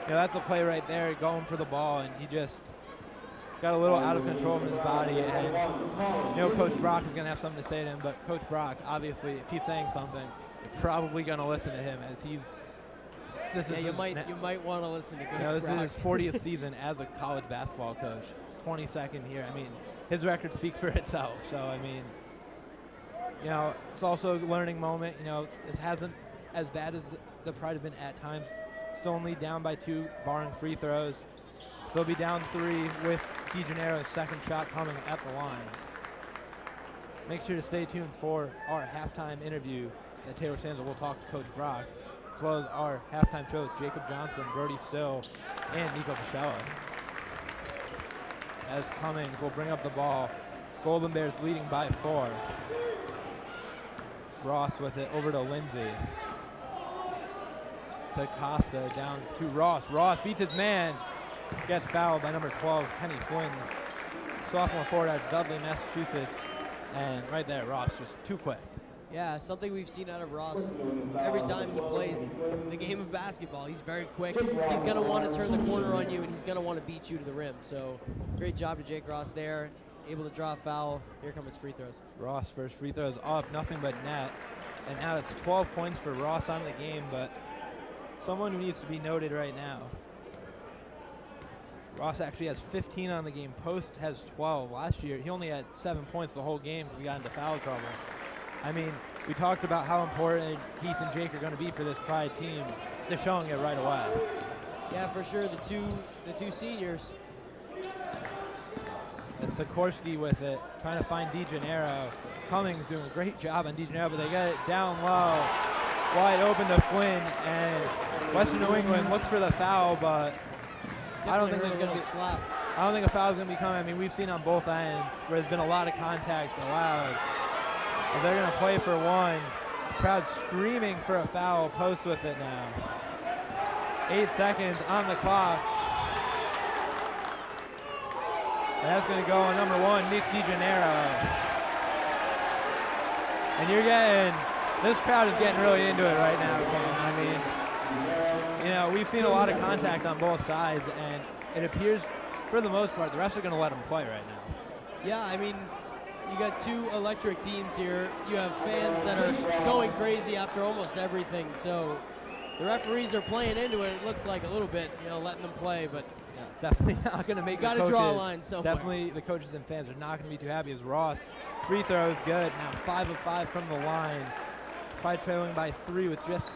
And that's a play right there, going for the ball, and he just got a little out of control of his body. And Coach Brock is going to have something to say to him, but Coach Brock, obviously, if he's saying something, you're probably going to listen to him, as he's this Yeah, is you might want to listen to Coach this Brock. is his 40th season as a college basketball coach. His 22nd year. I mean, his record speaks for itself. So I mean, it's also a learning moment. This hasn't as bad as the Pride have been at times. Still only down by 2, barring free throws. So they'll be down 3 with DeGennaro's second shot coming at the line. Make sure to stay tuned for our halftime interview that Taylor Sanzo will talk to Coach Brock, as well as our halftime show with Jacob Johnson, Brody Still, and Nico Fiscella. As Cummings will bring up the ball. Golden Bears leading by 4. Ross with it over to Lindsay. To Costa, down to Ross. Ross beats his man. Gets fouled by number 12, Kenny Flynn. Sophomore forward out of Dudley, Massachusetts. And right there, Ross just too quick. Yeah, something we've seen out of Ross every time he plays the game of basketball. He's very quick. He's going to want to turn the corner on you, and he's going to want to beat you to the rim. So great job to Jake Ross there. Able to draw a foul. Here come his free throws. Ross first free throws up, nothing but net. And now it's 12 points for Ross on the game, but someone who needs to be noted right now. Ross actually has 15 on the game. Post has 12. Last year, he only had 7 points the whole game because he got into foul trouble. I mean, we talked about how important Heath and Jake are going to be for this Pride team. They're showing it right away. Yeah, for sure. The two seniors. It's Sikorsky with it, trying to find DeGennaro. Cummings doing a great job on DeGennaro, but they got it down low. Wide open to Flynn, and Western New England looks for the foul, but I don't think there's going to be slap. I don't think a foul is going to be coming. I mean, we've seen on both ends where there's been a lot of contact allowed. But they're going to play for one. Crowd screaming for a foul. Post with it now. 8 seconds on the clock. And that's going to go on number 1, Nick DeGennaro. And you're getting, this crowd is getting really into it right now, Cam. I mean, we've seen a lot of contact on both sides, and it appears, for the most part, the refs are going to let them play right now. Yeah, I mean, you got 2 electric teams here. You have fans that are going crazy after almost everything. So the referees are playing into it. It looks like a little bit, letting them play, but yeah, it's definitely not going to make. Got to draw a line somewhere. Definitely, the coaches and fans are not going to be too happy. As Ross free throws good now, 5 of 5 from the line. Pride trailing by 3 with just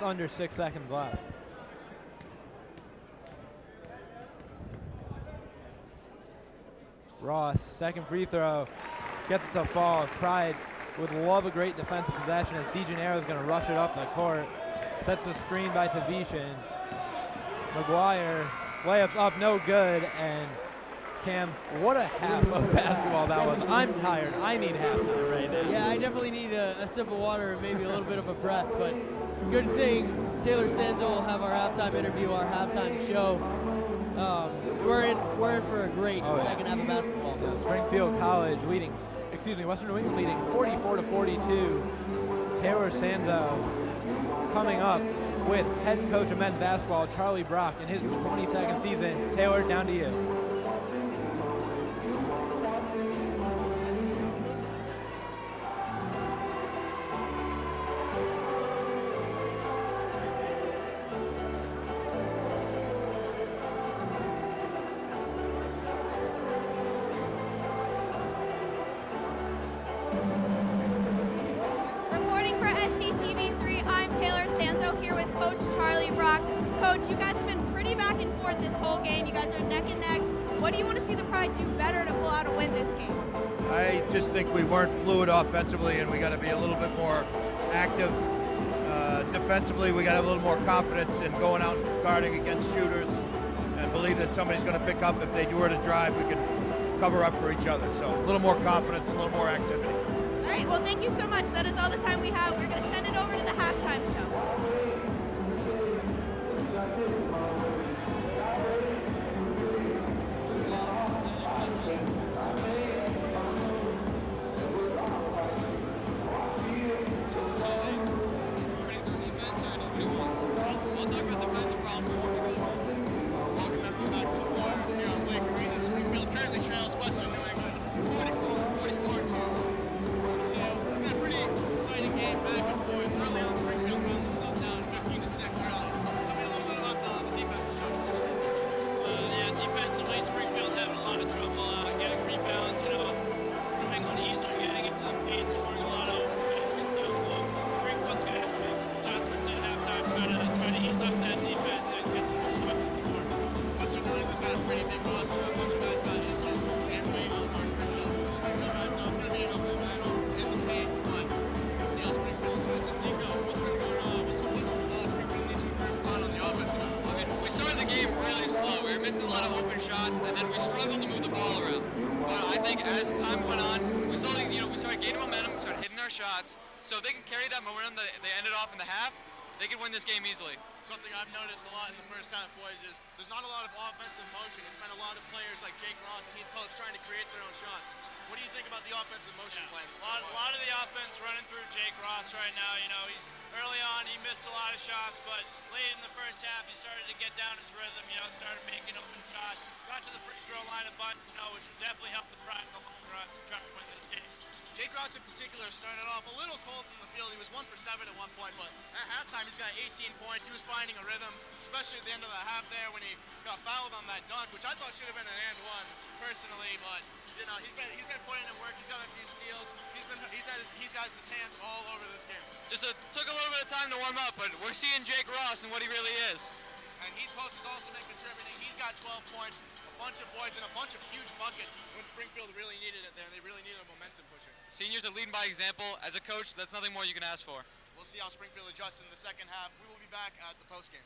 under 6 seconds left. Ross, second free throw, gets it to fall. Pride would love a great defensive possession as DeGennaro is going to rush it up the court. Sets the screen by Tavishan. McGuire, layups up, no good. And Cam, what a half of basketball that was. I'm tired. I need halftime right now. Yeah, I definitely need a sip of water and maybe a little bit of a breath. But good thing Taylor Sanzo will have our halftime interview, our halftime show. We're in for a great second half of basketball. So Springfield College Western New England leading 44-42. Taylor Sanzo coming up with head coach of men's basketball, Charlie Brock, in his 22nd season. Taylor, down to you. Reporting for SCTV3, I'm Taylor Sanzo here with Coach Charlie Brock. Coach, you guys have been pretty back and forth this whole game. You guys are neck and neck. What do you want to see the Pride do better to pull out a win this game? I just think we weren't fluid offensively, and we got to be a little bit more active. Defensively, we got to have a little more confidence in going out and guarding against shooters, and believe that somebody's going to pick up. If they do it to drive, we can cover up for each other. So a little more confidence, a little more activity. All right, well, thank you so much. That is all the time we have. We're going to send it over to the halftime show. Welcome everyone back to the floor here on Blake Arena. Springfield currently trails Western New England 44-2. So it's been a pretty exciting game back and forth. Early on, Springfield found themselves down lot of open shots, and then we struggled to move the ball around. But I think as time went on, we started gaining momentum, we started hitting our shots. So if they can carry that momentum that they ended off in the half, they can win this game easily. Something I've noticed a lot in the first half, boys, is there's not a lot of offensive motion. It's been a lot of players like Jake Ross and Heath Post trying to create their own shots. What do you think about the offensive motion plan? A lot of the offense running through Jake Ross right now. You know, he's early on, he missed a lot of shots, but late in the first half, he started to get down his rhythm, you know, started making open shots, got to the free throw line a bunch, you know, which would definitely help the Pride in the long run try to win this game. Jake Ross in particular started off a little cold from the field. He was 1 for 7 at one point, but at halftime he's got 18 points. He was finding a rhythm, especially at the end of the half there when he got fouled on that dunk, which I thought should have been an and one personally, but you know, he's been putting in work. He's got a few steals. He has his hands all over this game. Just took a little bit of time to warm up, but we're seeing Jake Ross and what he really is. And Heath Post has also been contributing. He's got 12 points, a bunch of boards, and a bunch of huge buckets when Springfield really needed it there. They really needed a momentum pusher. Seniors are leading by example. As a coach, that's nothing more you can ask for. We'll see how Springfield adjusts in the second half. We will be back at the postgame.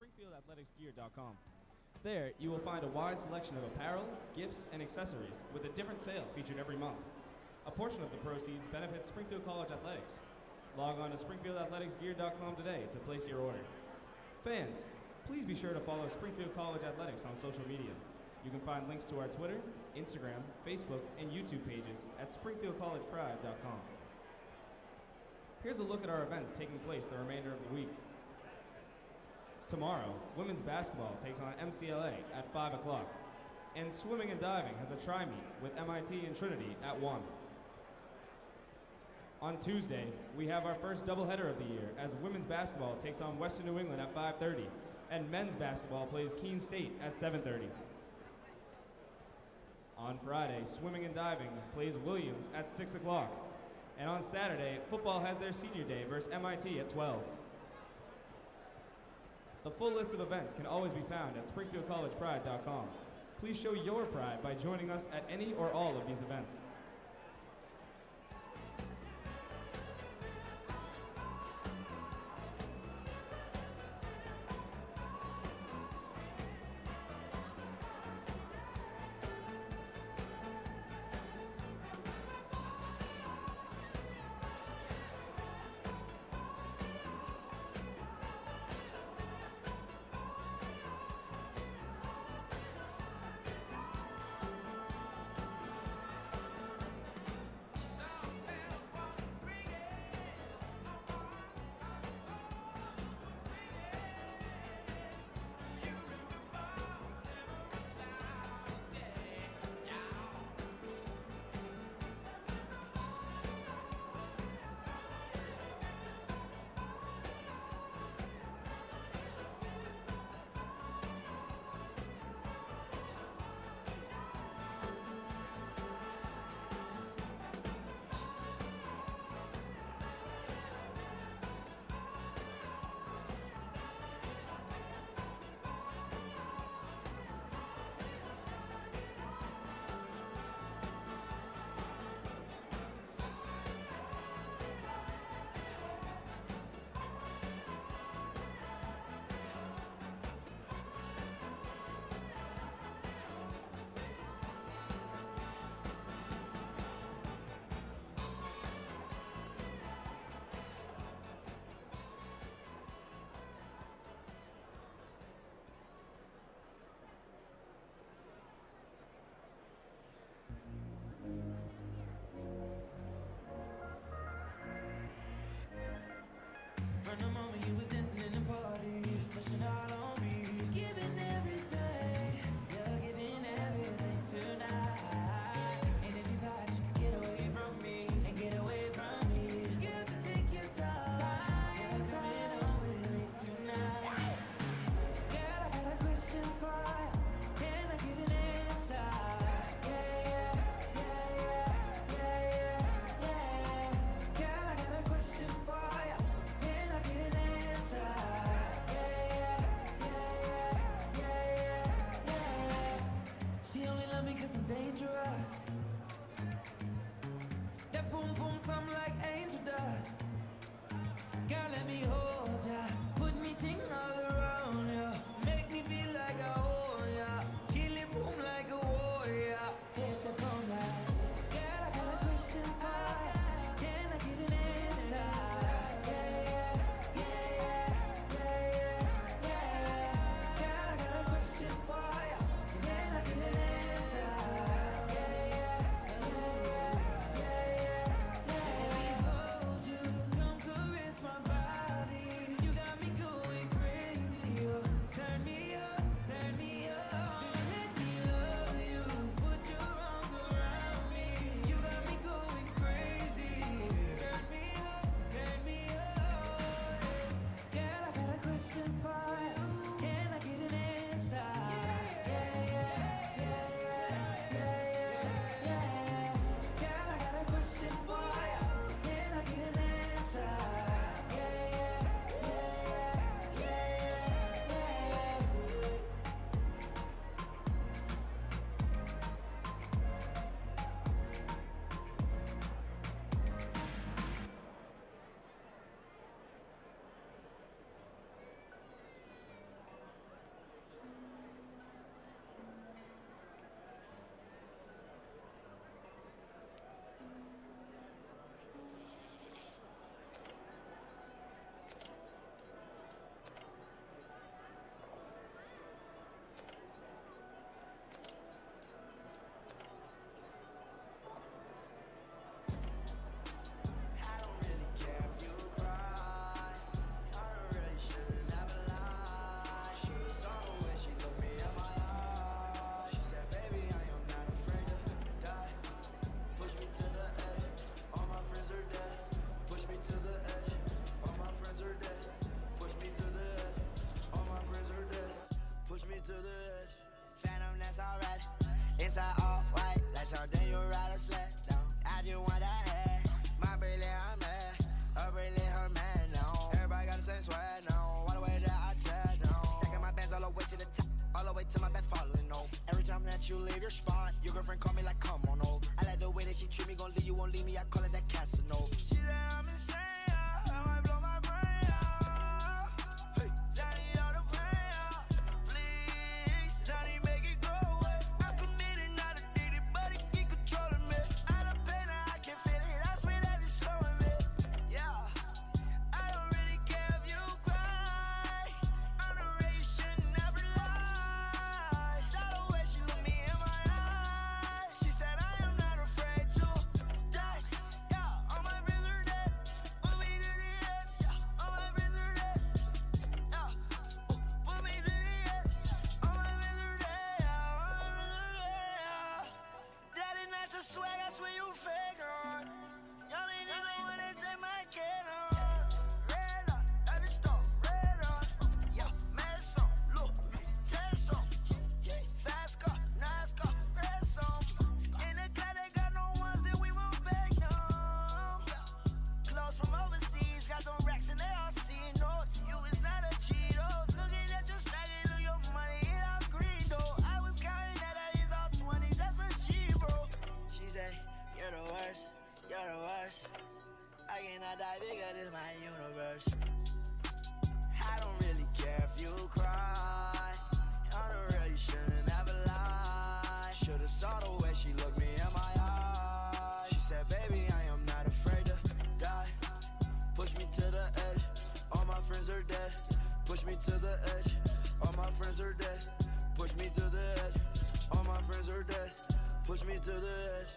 SpringfieldAthleticsGear.com. There, you will find a wide selection of apparel, gifts, and accessories with a different sale featured every month. A portion of the proceeds benefits Springfield College Athletics. Log on to SpringfieldAthleticsGear.com today to place your order. Fans, please be sure to follow Springfield College Athletics on social media. You can find links to our Twitter, Instagram, Facebook, and YouTube pages at SpringfieldCollegePride.com. Here's a look at our events taking place the remainder of the week. Tomorrow, women's basketball takes on MCLA at 5 o'clock, and swimming and diving has a tri-meet with MIT and Trinity at 1. On Tuesday, we have our first doubleheader of the year as women's basketball takes on Western New England at 5:30, and men's basketball plays Keene State at 7:30. On Friday, swimming and diving plays Williams at 6 o'clock, and on Saturday, football has their senior day versus MIT at 12. The full list of events can always be found at SpringfieldCollegePride.com. Please show your pride by joining us at any or all of these events. boom boom, some like angel dust. Girl, let me hold ya. Put me ting all around ya. Make me feel like I own ya. Kill it boom like a warrior. Hit the boom like. Girl, I got a question for ya. Can I get an answer? Yeah, yeah, yeah, yeah, yeah, yeah. Girl, I got a question for ya. Can I get an answer? Yeah, yeah, yeah, yeah, yeah, yeah. Let me hold you. Come caress my body. You got me going crazy. Oh, turn me up, turn me up. Baby, let me love you. Put your arms around me. You got me going crazy. Turn me up, turn me up. Girl, I got a question for you. Can I get an answer? Yeah, yeah, yeah, yeah, yeah, yeah. Girl, I got a question for you. Can I get an answer? Yeah, yeah, yeah, yeah, yeah, yeah. I don't really care if you cry. I don't really should've never lied. Should've saw the way she looked me in my eyes. She said, baby, I am not afraid to die. Push me to the edge. All my friends are dead. Push me to the edge. All my friends are dead. Push me to the edge. All my friends are dead. Push me to the edge. Phantom, that's alright. Inside all white, like something you ride a sled down. I just want that head. My Brody, I'm mad. Her Brody, her man now. Everybody got the same swag now. All the way that I chat now. Stacking my bands all the way to the top. All the way to my bed falling over. Every time that you leave your spot, your girlfriend call me like, come on over. I like the way that she treat me, gon' leave you, won't leave me. I call it that Casanova. She said I'm insane, yeah. I might blow my brain out. Hey, Johnny, all the pain out. Please, Johnny, make it go away. I'm committed, not addicted, but it keep controlling me. Out of pain, I can feel it. I swear that it's slowing me. Yeah, I don't really care if you cry. I'm the way you should never lie. Saw the way she looked me in my eyes. She said I am not afraid to die. Yeah, all my friends are dead. Put me to the edge. Yeah, all my friends are dead. Yeah, put me to the edge. All my friends are dead. Yeah, all my friends are dead. That is not your swag, I swear you fake on. Y'all ain't even wanna take my kid on. Red on, I just start red on. Yeah, mess on, look, test on. Fast car, nice car, press on. In the car, they got no ones that we won't beg on. Clothes from overseas, got them racks and they all see. No, to you it's not a cheat. Oh, looking at your stacking, look your money, it all green though. I was counting that it's all 20s, that's a G, bro. She said, you're the worst, you're the worst. I cannot die bigger, this my universe. I don't really care if you cry. I don't really should've never lied. Should've saw the way she looked me in my eyes. She said, baby, I am not afraid to die. Push me to the edge. All my friends are dead. Push me to the edge. All my friends are dead. Push me to the edge. All my friends are dead. Push me to the edge.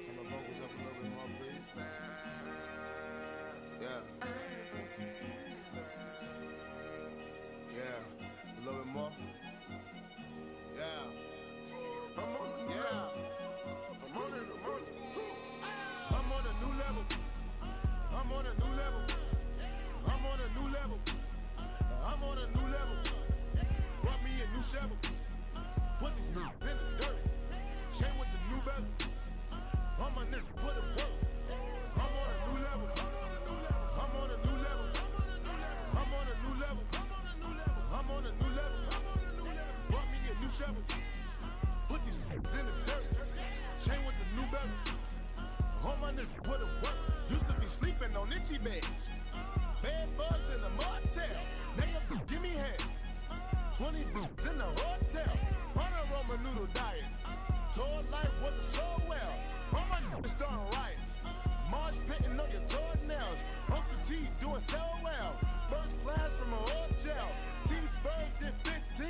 Turn my vocals up a little bit more, please. Yeah. Yeah. A little bit more. Yeah. I'm on it. I'm on it. Gucci bags. Bed bugs in the motel. Nigga, give me head. 20 boots in the hotel. On a Roman noodle diet. Told life wasn't so well. All my niggas starting riots. Marsh pitting on your toenails. Uncle T doing so well. First class from a hotel. T-Bird did 15.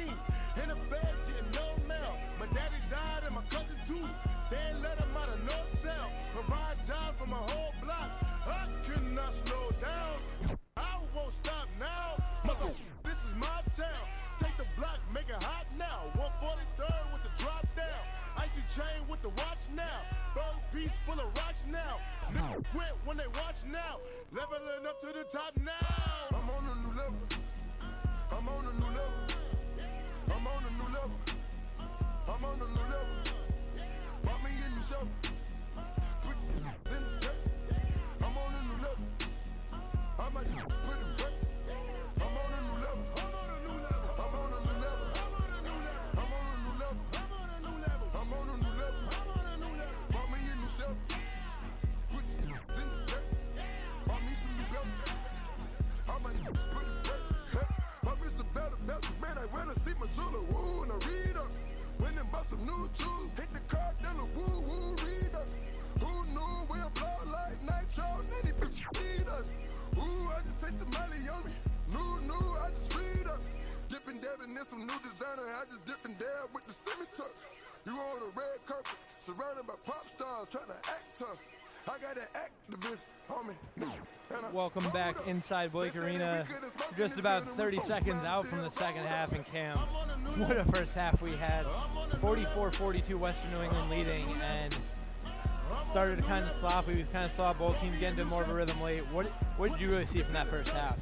And the feds getting no mail. My daddy died and my cousin too. They ain't let him out of no cell. Provide jobs for my whole block. I cannot slow down. I won't stop now. Mother, this is my town. Take the block, make it hot now. 143rd with the drop down. Icy chain with the watch now. Bird piece full of rocks now. Nigga quit when they watch now. Leveling up to the top now. I'm on a new level. I'm on a new level. I'm on a new level. I'm on a new level. Bought me a new show. Put in the dirt. I'm on a new level. I might just put it right. I'm on a new level. I'm on a new level. I'm on a new level. I'm on a new level. I'm on a new level. I'm on a new level. I'm on a new level. Bought me a new show. Put in the dirt. Bought me some new belts. I might just put it right. Bought me some better belts, man. I went to see my jeweler. Woo, and I read up. Went and bought some new jewels. Hit the car, dealer. Woo, woo, read up. Who knew we'll blow like nitro? Nanny bitch beat us. Ooh, I just tasted Miley on me. New, I just read up. Dipping, dabbing in some new designer. I just dip and dab with the semi-tuck. You on a red carpet, surrounded by pop stars, trying to act tough. I got an activist on me. Welcome back inside Blake Arena. Just about 30 seconds out from the second half in Cam. What a first half we had. 44-42 Western New England leading, and started kind of sloppy. We kind of saw both teams get into more of a rhythm late. What did you really see from that first half?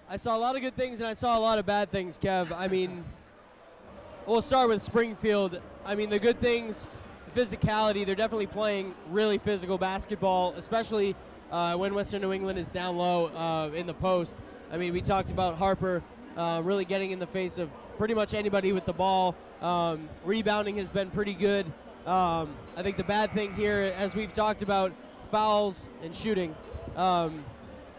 I saw a lot of good things and I saw a lot of bad things, Kev. I mean, we'll start with Springfield. I mean, the good things, physicality, they're definitely playing really physical basketball, especially when Western New England is down low in the post. I mean, we talked about Harper really getting in the face of pretty much anybody with the ball. Rebounding has been pretty good. I think the bad thing here, as we've talked about, fouls and shooting.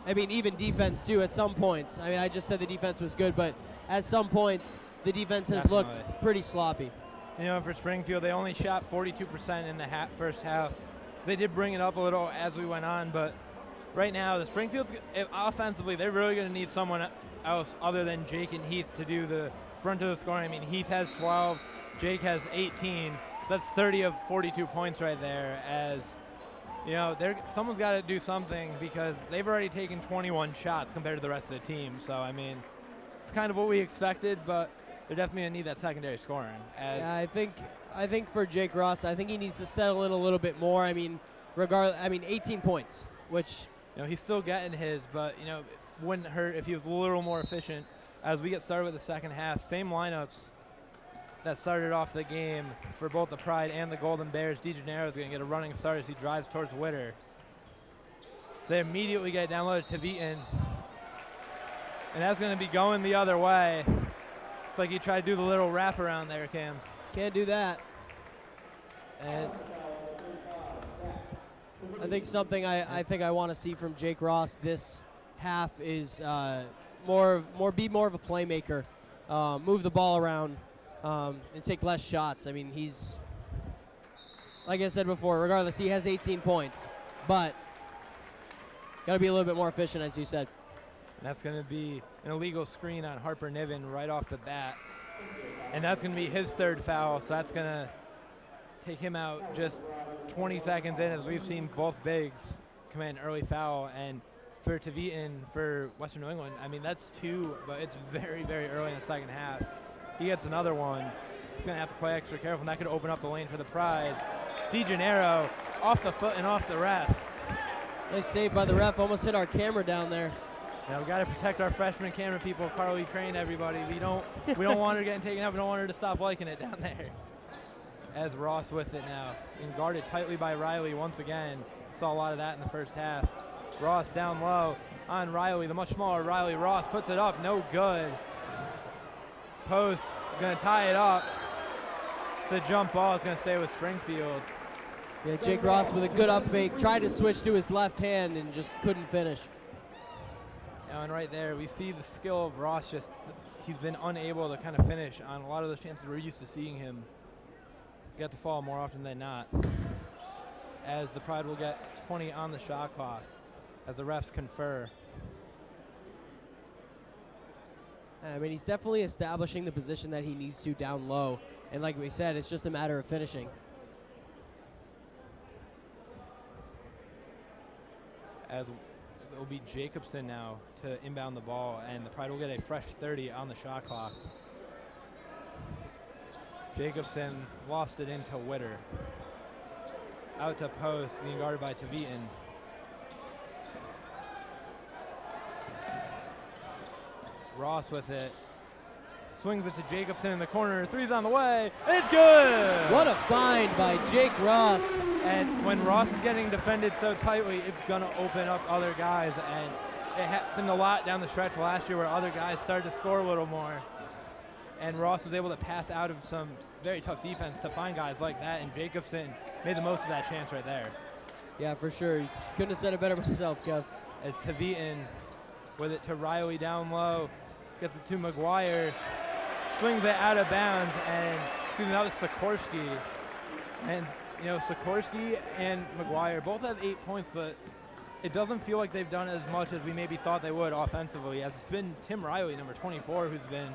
I mean, even defense, too, at some points. I mean, I just said the defense was good, but at some points, the defense has looked pretty sloppy. You know, for Springfield, they only shot 42% in the first half. They did bring it up a little as we went on, but right now, the Springfield, offensively, they're really going to need someone else other than Jake and Heath to do the brunt of the scoring. I mean, Heath has 12, Jake has 18. So that's 30 of 42 points right there. As you know, someone's got to do something because they've already taken 21 shots compared to the rest of the team. So I mean, it's kind of what we expected, but they're definitely gonna need that secondary scoring. Yeah, I think for Jake Ross, I think he needs to settle in a little bit more. I mean, 18 points, which he's still getting his, but wouldn't hurt if he was a little more efficient. As we get started with the second half, same lineups that started off the game for both the Pride and the Golden Bears. DeGennaro is going to get a running start as he drives towards Witter. They immediately get downloaded to Viton. And that's going to be going the other way. It's like he tried to do the little wraparound there, Cam. Can't do that. And I think something I want to see from Jake Ross this half is be more of a playmaker, move the ball around, and take less shots. I mean, he's, like I said before, regardless, he has 18 points, but got to be a little bit more efficient, as you said. And that's going to be an illegal screen on Harper Niven right off the bat. And that's going to be his third foul, so that's going to take him out just 20 seconds in, as we've seen both bigs command an early foul. And for Tavitan, for Western New England, I mean, that's two, but it's very, very early in the second half. He gets another one. He's going to have to play extra careful, and that could open up the lane for the Pride. DeGennaro off the foot and off the ref. Nice save by the ref. Almost hit our camera down there. Yeah, we got to protect our freshman camera people. Carly Crane, everybody. We don't want her getting taken up. We don't want her to stop liking it down there. As Ross with it now, being guarded tightly by Riley once again. Saw a lot of that in the first half. Ross down low on Riley, the much smaller Riley. Ross puts it up, no good. Post is going to tie it up. It's a jump ball. It's going to stay with Springfield. Yeah, Jake Ross with a good up fake, tried to switch to his left hand and just couldn't finish. And right there, we see the skill of Ross. Just he's been unable to kind of finish on a lot of those chances we're used to seeing him get to fall more often than not. As the Pride will get 20 on the shot clock, as the refs confer. I mean, he's definitely establishing the position that he needs to down low. And like we said, it's just a matter of finishing. As it will be Jacobson now to inbound the ball, and the Pride will get a fresh 30 on the shot clock. Jacobson lost it into Witter. Out to post, being guarded by Tavitan. Ross with it. Swings it to Jacobson in the corner. Three's on the way. It's good! What a find by Jake Ross. And when Ross is getting defended so tightly, it's going to open up other guys. And it happened a lot down the stretch last year where other guys started to score a little more. And Ross was able to pass out of some very tough defense to find guys like that. And Jacobson made the most of that chance right there. Yeah, for sure. Couldn't have said it better myself, Kev. As Tavitan with it to Riley down low. Gets it to McGuire. Swings it out of bounds, and that was Sikorsky. And, you know, Sikorsky and McGuire both have 8 points, but it doesn't feel like they've done as much as we maybe thought they would offensively. It's been Tim Riley, number 24, who's been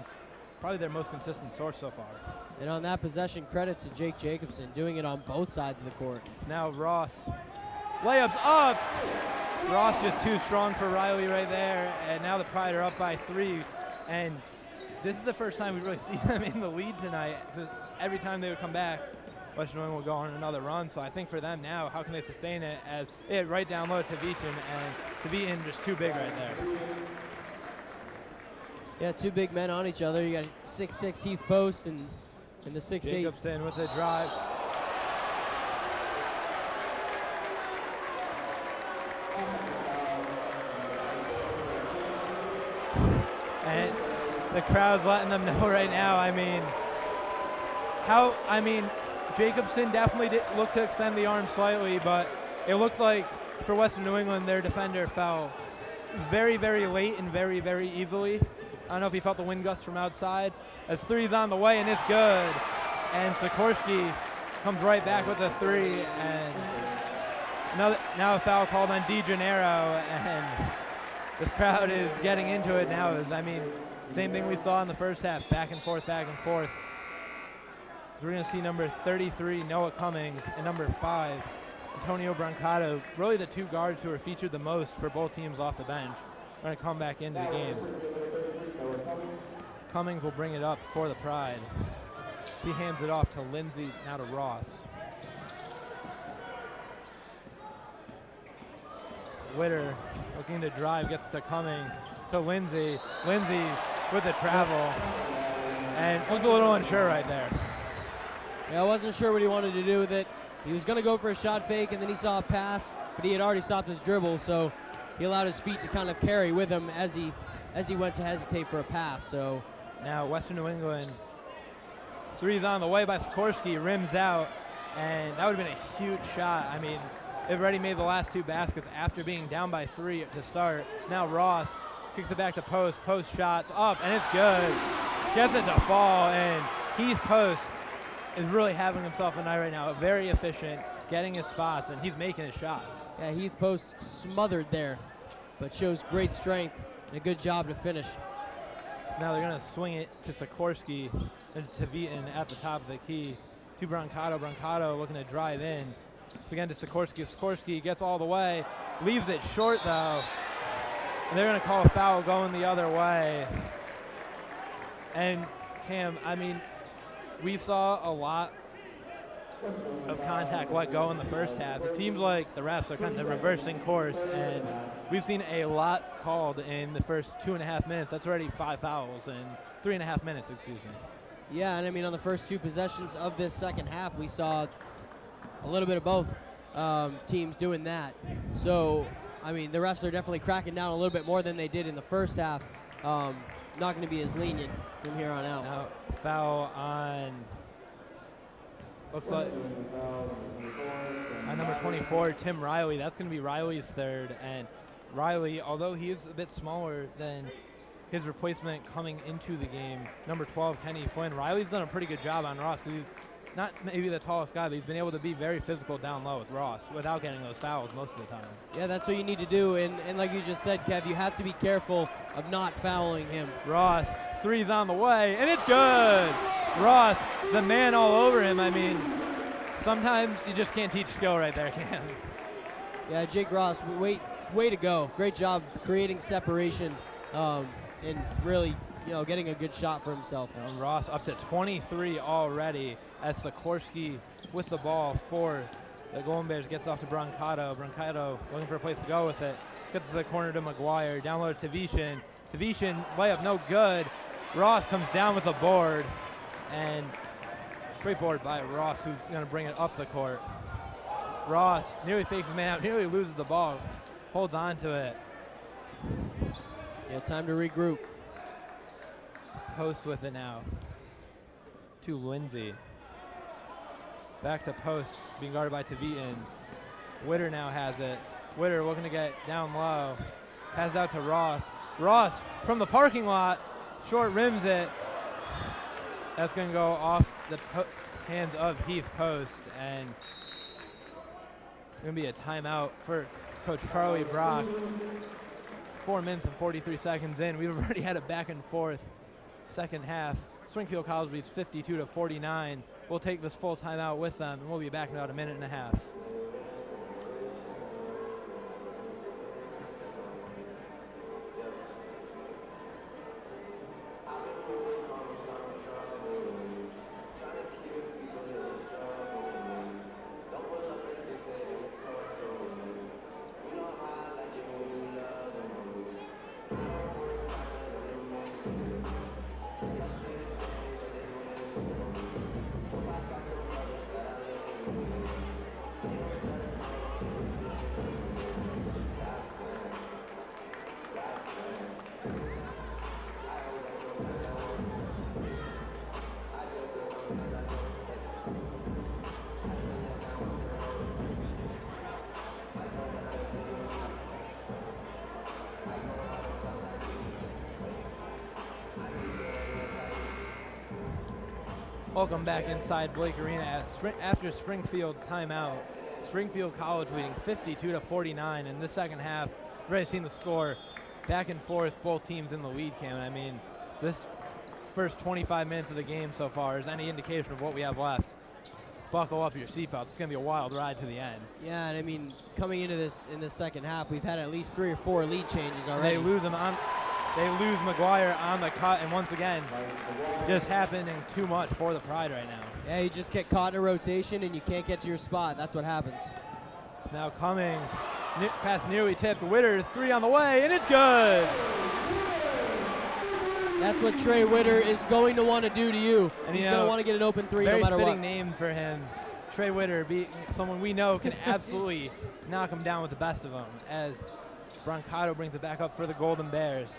probably their most consistent source so far. And on that possession, credit to Jake Jacobson, doing it on both sides of the court. It's now Ross. Layups up! Ross just too strong for Riley right there, and now the Pride are up by 3. And this is the first time we really see them in the lead tonight. Every time they would come back, Western New England will go on another run. So I think for them now, how can they sustain it as it right down low to Tavitan, and Tavitan just too big right there. Yeah, two big men on each other. You got 6'6" Heath Post and the 6'8". Jacobson with the drive. And the crowd's letting them know right now. Jacobson definitely did look to extend the arm slightly, but it looked like for Western New England, their defender fell very, very late and very, very easily. I don't know if he felt the wind gust from outside. As three's on the way, and it's good. And Sikorsky comes right back with a three, and now a foul called on DeGennaro, and this crowd is getting into it now. Same thing we saw in the first half, back and forth, back and forth. So we're going to see number 33, Noah Cummings, and number 5, Antonio Brancato, really the two guards who are featured the most for both teams off the bench, are going to come back into the game. Cummings will bring it up for the Pride. He hands it off to Lindsay, now to Ross. Witter looking to drive, gets to Cummings, to Lindsay. Lindsay with the travel, and looked a little unsure right there. Yeah, I wasn't sure what he wanted to do with it. He was going to go for a shot fake, and then he saw a pass, but he had already stopped his dribble, so he allowed his feet to kind of carry with him as he went to hesitate for a pass. So now Western New England, three's on the way by Sikorsky, rims out, and that would have been a huge shot. They've already made the last two baskets after being down by 3 to start. Now Ross kicks it back to Post. Post shots up, and it's good. Gets it to fall, and Heath Post is really having himself a night right now. Very efficient, getting his spots, and he's making his shots. Yeah, Heath Post smothered there, but shows great strength and a good job to finish. So now they're going to swing it to Sikorsky and to Tavitan at the top of the key. To Brancato. Brancato looking to drive in. It's again to Sikorsky. Sikorsky gets all the way, leaves it short though. And they're going to call a foul going the other way. And Cam, we saw a lot of contact let go in the first half. It seems like the refs are kind of reversing course, and we've seen a lot called in the first 2.5 minutes. That's already 5 fouls in 3.5 minutes, excuse me. Yeah, and on the first 2 possessions of this second half, we saw a little bit of both teams doing that. So, the refs are definitely cracking down a little bit more than they did in the first half. Not going to be as lenient from here on out. Now, foul on Looks like Western New England foul, on number 24, Tim Riley. That's going to be Riley's third. And Riley, although he is a bit smaller than his replacement coming into the game, number 12, Kenny Flynn, Riley's done a pretty good job on Ross because he's not maybe the tallest guy, but he's been able to be very physical down low with Ross without getting those fouls most of the time. Yeah, that's what you need to do. And like you just said, Kev, you have to be careful of not fouling him. Ross, three's on the way, and it's good. Ross, the man all over him. I mean, sometimes you just can't teach skill right there, Cam. Yeah, Jake Ross, way to go. Great job creating separation and really, getting a good shot for himself. And Ross up to 23 already as Sikorsky with the ball for the Golden Bears gets off to Brancato. Brancato looking for a place to go with it. Gets to the corner to McGuire. Down low to Tavishin. Tavishin, layup no good. Ross comes down with a board. And great board by Ross, who's going to bring it up the court. Ross nearly fakes his man out, nearly loses the ball. Holds on to it. Yeah, time to regroup. Post with it now to Lindsay. Back to post, being guarded by Tavitan. Witter now has it. Witter looking to get down low. Pass out to Ross. Ross from the parking lot, short rims it. That's going to go off the hands of Heath Post, and going to be a timeout for Coach Charlie Brock. 4 minutes and 43 seconds in. We've already had a back and forth second half. Springfield College leads 52-49. We'll take this full timeout with them, and we'll be back in about a minute and a half. Welcome back inside Blake Arena after Springfield timeout. Springfield College leading 52-49 in the second half. We've already seen the score. Back and forth, both teams in the lead, Cam. I mean, this first 25 minutes of the game so far is any indication of what we have left. Buckle up your seatbelts. It's going to be a wild ride to the end. Yeah, and I mean, coming into this in the second half, we've had at least 3 or 4 lead changes already. They lose McGuire on the cut, and once again, just happening too much for the Pride right now. Yeah, you just get caught in a rotation and you can't get to your spot. That's what happens. Now Cummings, pass nearly tipped. Witter, 3 on the way, and it's good. That's what Trey Witter is going to want to do to you. And he's going to want to get an open 3 no matter what. Very fitting name for him. Trey Witter, be someone we know can absolutely knock him down with the best of them, as Brancato brings it back up for the Golden Bears.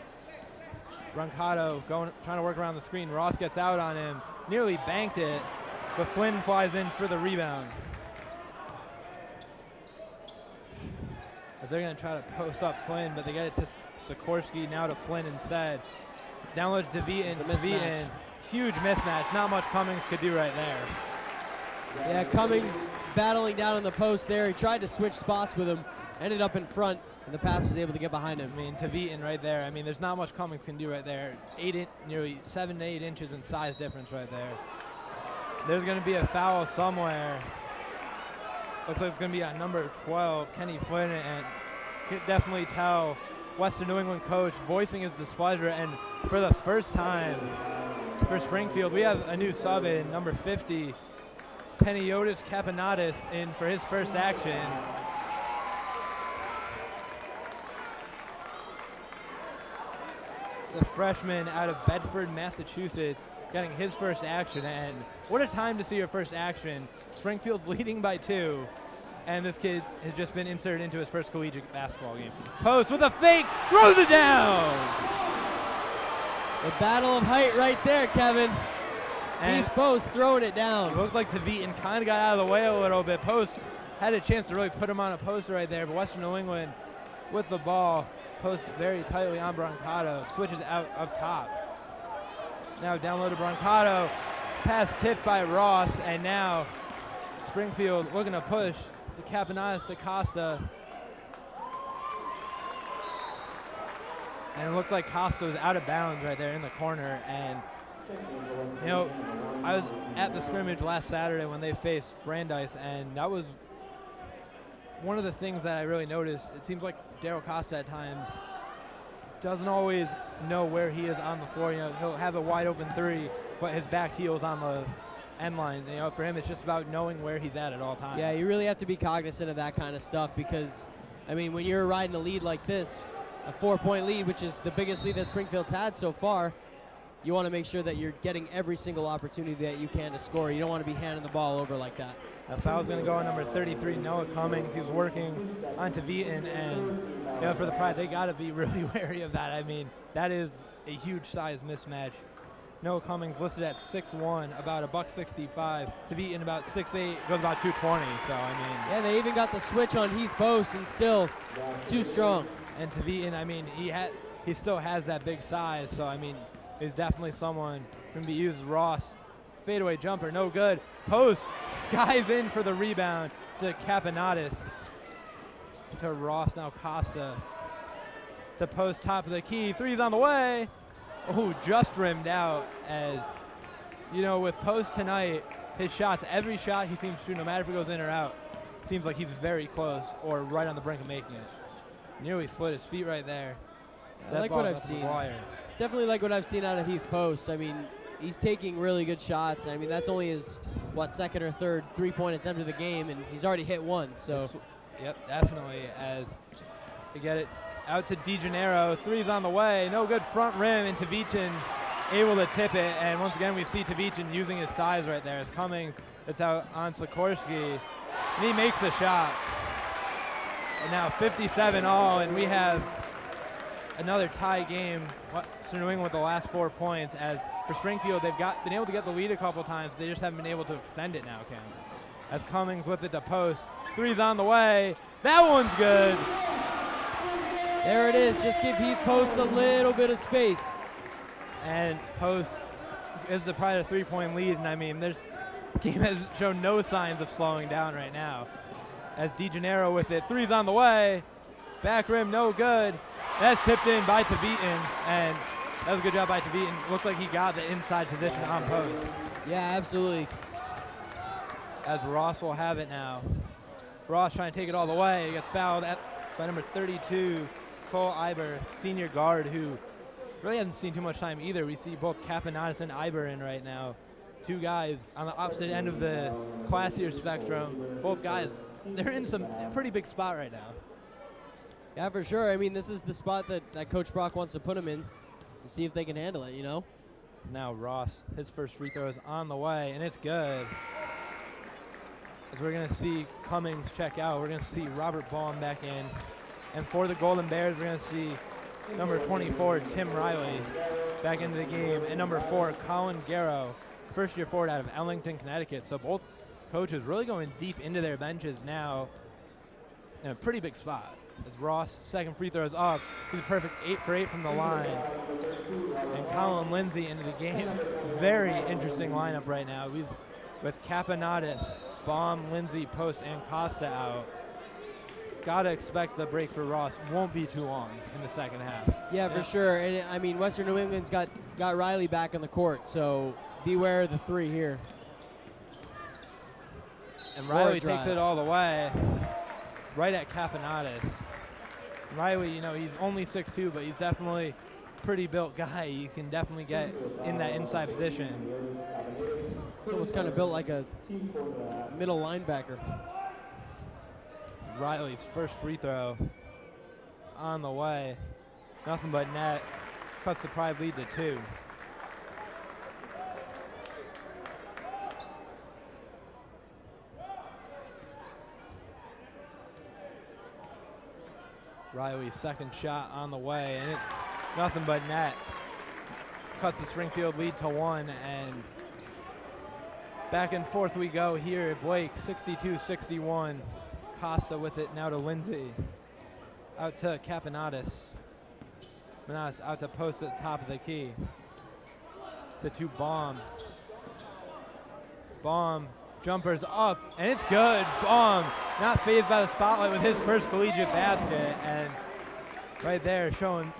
Brancato trying to work around the screen. Ross gets out on him, nearly banked it, but Flynn flies in for the rebound. As they're going to try to post up Flynn, but they get it to Sikorsky, now to Flynn instead. Download to Vian. Huge mismatch. Not much Cummings could do right there. Yeah, Cummings battling down on the post there. He tried to switch spots with him, ended up in front, and the pass was able to get behind him. I mean, Tavitan right there. I mean, there's not much Cummings can do right there. Nearly 7 to 8 inches in size difference right there. There's going to be a foul somewhere. Looks like it's going to be on number 12, Kenny Flynn, and you can definitely tell Western New England coach voicing his displeasure. And for the first time for Springfield, we have a new sub in, number 50, Peniotis Kapanatis, in for his first action. The freshman out of Bedford, Massachusetts, getting his first action. And what a time to see your first action. Springfield's leading by 2, and this kid has just been inserted into his first collegiate basketball game. Post with a fake, throws it down. The battle of height right there, Kevin. And Heath Post throwing it down. It looked like Tavitan kind of got out of the way a little bit. Post had a chance to really put him on a poster right there, but Western New England with the ball. Post very tightly on Brancato. Switches out up top. Now down low to Brancato. Pass tipped by Ross, and now Springfield looking to push to Capanadas to Costa. And it looked like Costa was out of bounds right there in the corner. And, you know, I was at the scrimmage last Saturday when they faced Brandeis, and that was one of the things that I really noticed. It seems like Daryl Costa at times doesn't always know where he is on the floor. You know, he'll have a wide open three, but his back heel's on the end line. You know, for him, it's just about knowing where he's at all times. Yeah, you really have to be cognizant of that kind of stuff because, I mean, when you're riding a lead like this, a 4-point lead, which is the biggest lead that Springfield's had so far, you want to make sure that you're getting every single opportunity that you can to score. You don't want to be handing the ball over like that. That foul's going to go on number 33, Noah Cummings. He was working on Tavitan, and you know, for the Pride, they got to be really wary of that. I mean, that is a huge size mismatch. Noah Cummings listed at 6'1", about $165. Tavitan about 6'8", goes about 220. So I mean, yeah, they even got the switch on Heath Post, and still too strong. And Tavitan, I mean, he still has that big size. So I mean, he's definitely someone who can be used as Ross. Fadeaway jumper, no good. Post skies in for the rebound to Capanadas. To Ross, now Costa. To Post, top of the key. Three's on the way. Oh, just rimmed out. As, you know, with Post tonight, his shots, every shot he seems to, no matter if it goes in or out, seems like he's very close or right on the brink of making it. Nearly slid his feet right there. I like what I've seen. Definitely like what I've seen out of Heath Post. I mean, he's taking really good shots. I mean, that's only his, second or third three-point attempt of the game, and he's already hit one. So, yep, definitely. As they get it out to DeGennaro. Three's on the way. No good front rim, and Tavitan able to tip it. And once again, we see Tavitan using his size right there. As Cummings, it's out on Sikorsky, and he makes the shot. And now 57 all, and we have another tie game. Western New England with the last 4 points. As for Springfield, they've been able to get the lead a couple times. They just haven't been able to extend it now, Cam. As Cummings with it to Post. Three's on the way. That one's good. There it is. Just give Heath Post a little bit of space. And Post is probably a 3-point lead. And I mean, this game has shown no signs of slowing down right now. As DeGennaro with it. Three's on the way. Back rim, no good. That's tipped in by Tavitan, and that was a good job by Tavitan. Looked like he got the inside position on Post. Yeah, absolutely. As Ross will have it now. Ross trying to take it all the way. He gets fouled by number 32, Cole Iber, senior guard, who really hasn't seen too much time either. We see both Capanadas and Iber in right now. Two guys on the opposite end of the classier spectrum. Both guys, they're in some pretty big spot right now. Yeah, for sure. I mean, this is the spot that Coach Brock wants to put them in and see if they can handle it, you know? Now Ross, his first free throw is on the way, and it's good. As we're going to see Cummings check out, we're going to see Robert Baum back in. And for the Golden Bears, we're going to see number 24, Tim Riley, back into the game. And number 4, Colin Garrow, first-year forward out of Ellington, Connecticut. So both coaches really going deep into their benches now in a pretty big spot. As Ross' second free throw is up. He's a perfect 8 for 8 from the line. And Colin Lindsay into the game. Very interesting lineup right now. He's with Capanadas, Baum, Lindsay, Post, and Costa out. Gotta expect the break for Ross won't be too long in the second half. Yeah, for sure. And I mean, Western New England's got Riley back on the court, so beware of the three here. And Riley takes it all the way, right at Capanadas. Riley, you know, he's only 6'2", but he's definitely a pretty built guy. You can definitely get in that inside position. He's almost kind of built like a middle linebacker. Riley's first free throw is on the way. Nothing but net. Cuts the Pride lead to 2. Riley's second shot on the way, and nothing but net. Cuts the Springfield lead to 1, and Back and forth we go here. Blake, 62-61. Costa with it now to Lindsay. Out to Capinatis. Manatas out to post at the top of the key. To Baum. Baum jumpers up, and it's good. Baum not fazed by the spotlight with his first collegiate basket, and right there showing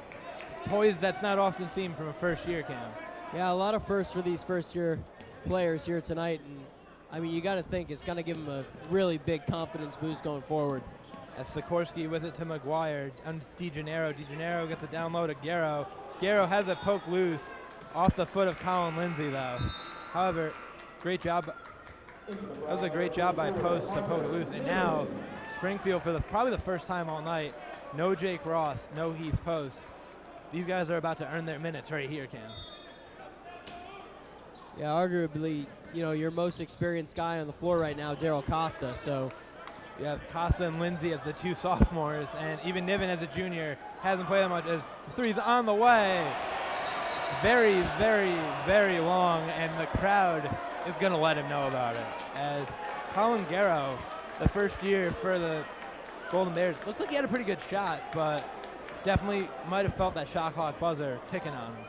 poise that's not often seen from a first-year Cam. Yeah, a lot of firsts for these first-year players here tonight, and I mean, you got to think it's going to give them a really big confidence boost going forward. As Sikorsky with it to McGuire, and DeGennaro. DeGennaro gets it down low to Garrow. Garrow has it poked loose off the foot of Colin Lindsay, though. However, great job. That was a great job by Post to poke it loose. And now Springfield, for probably the first time all night, no Jake Ross, no Heath Post. These guys are about to earn their minutes right here, Cam. Yeah, arguably, you know, your most experienced guy on the floor right now, Daryl Costa. So, yeah, Costa and Lindsay as the two sophomores, and even Niven as a junior hasn't played that much. As the three's on the way, very, very, very long, and the crowd is going to let him know about it. As Colin Garrow, the first year for the Golden Bears, looked like he had a pretty good shot, but definitely might have felt that shot clock buzzer ticking on him.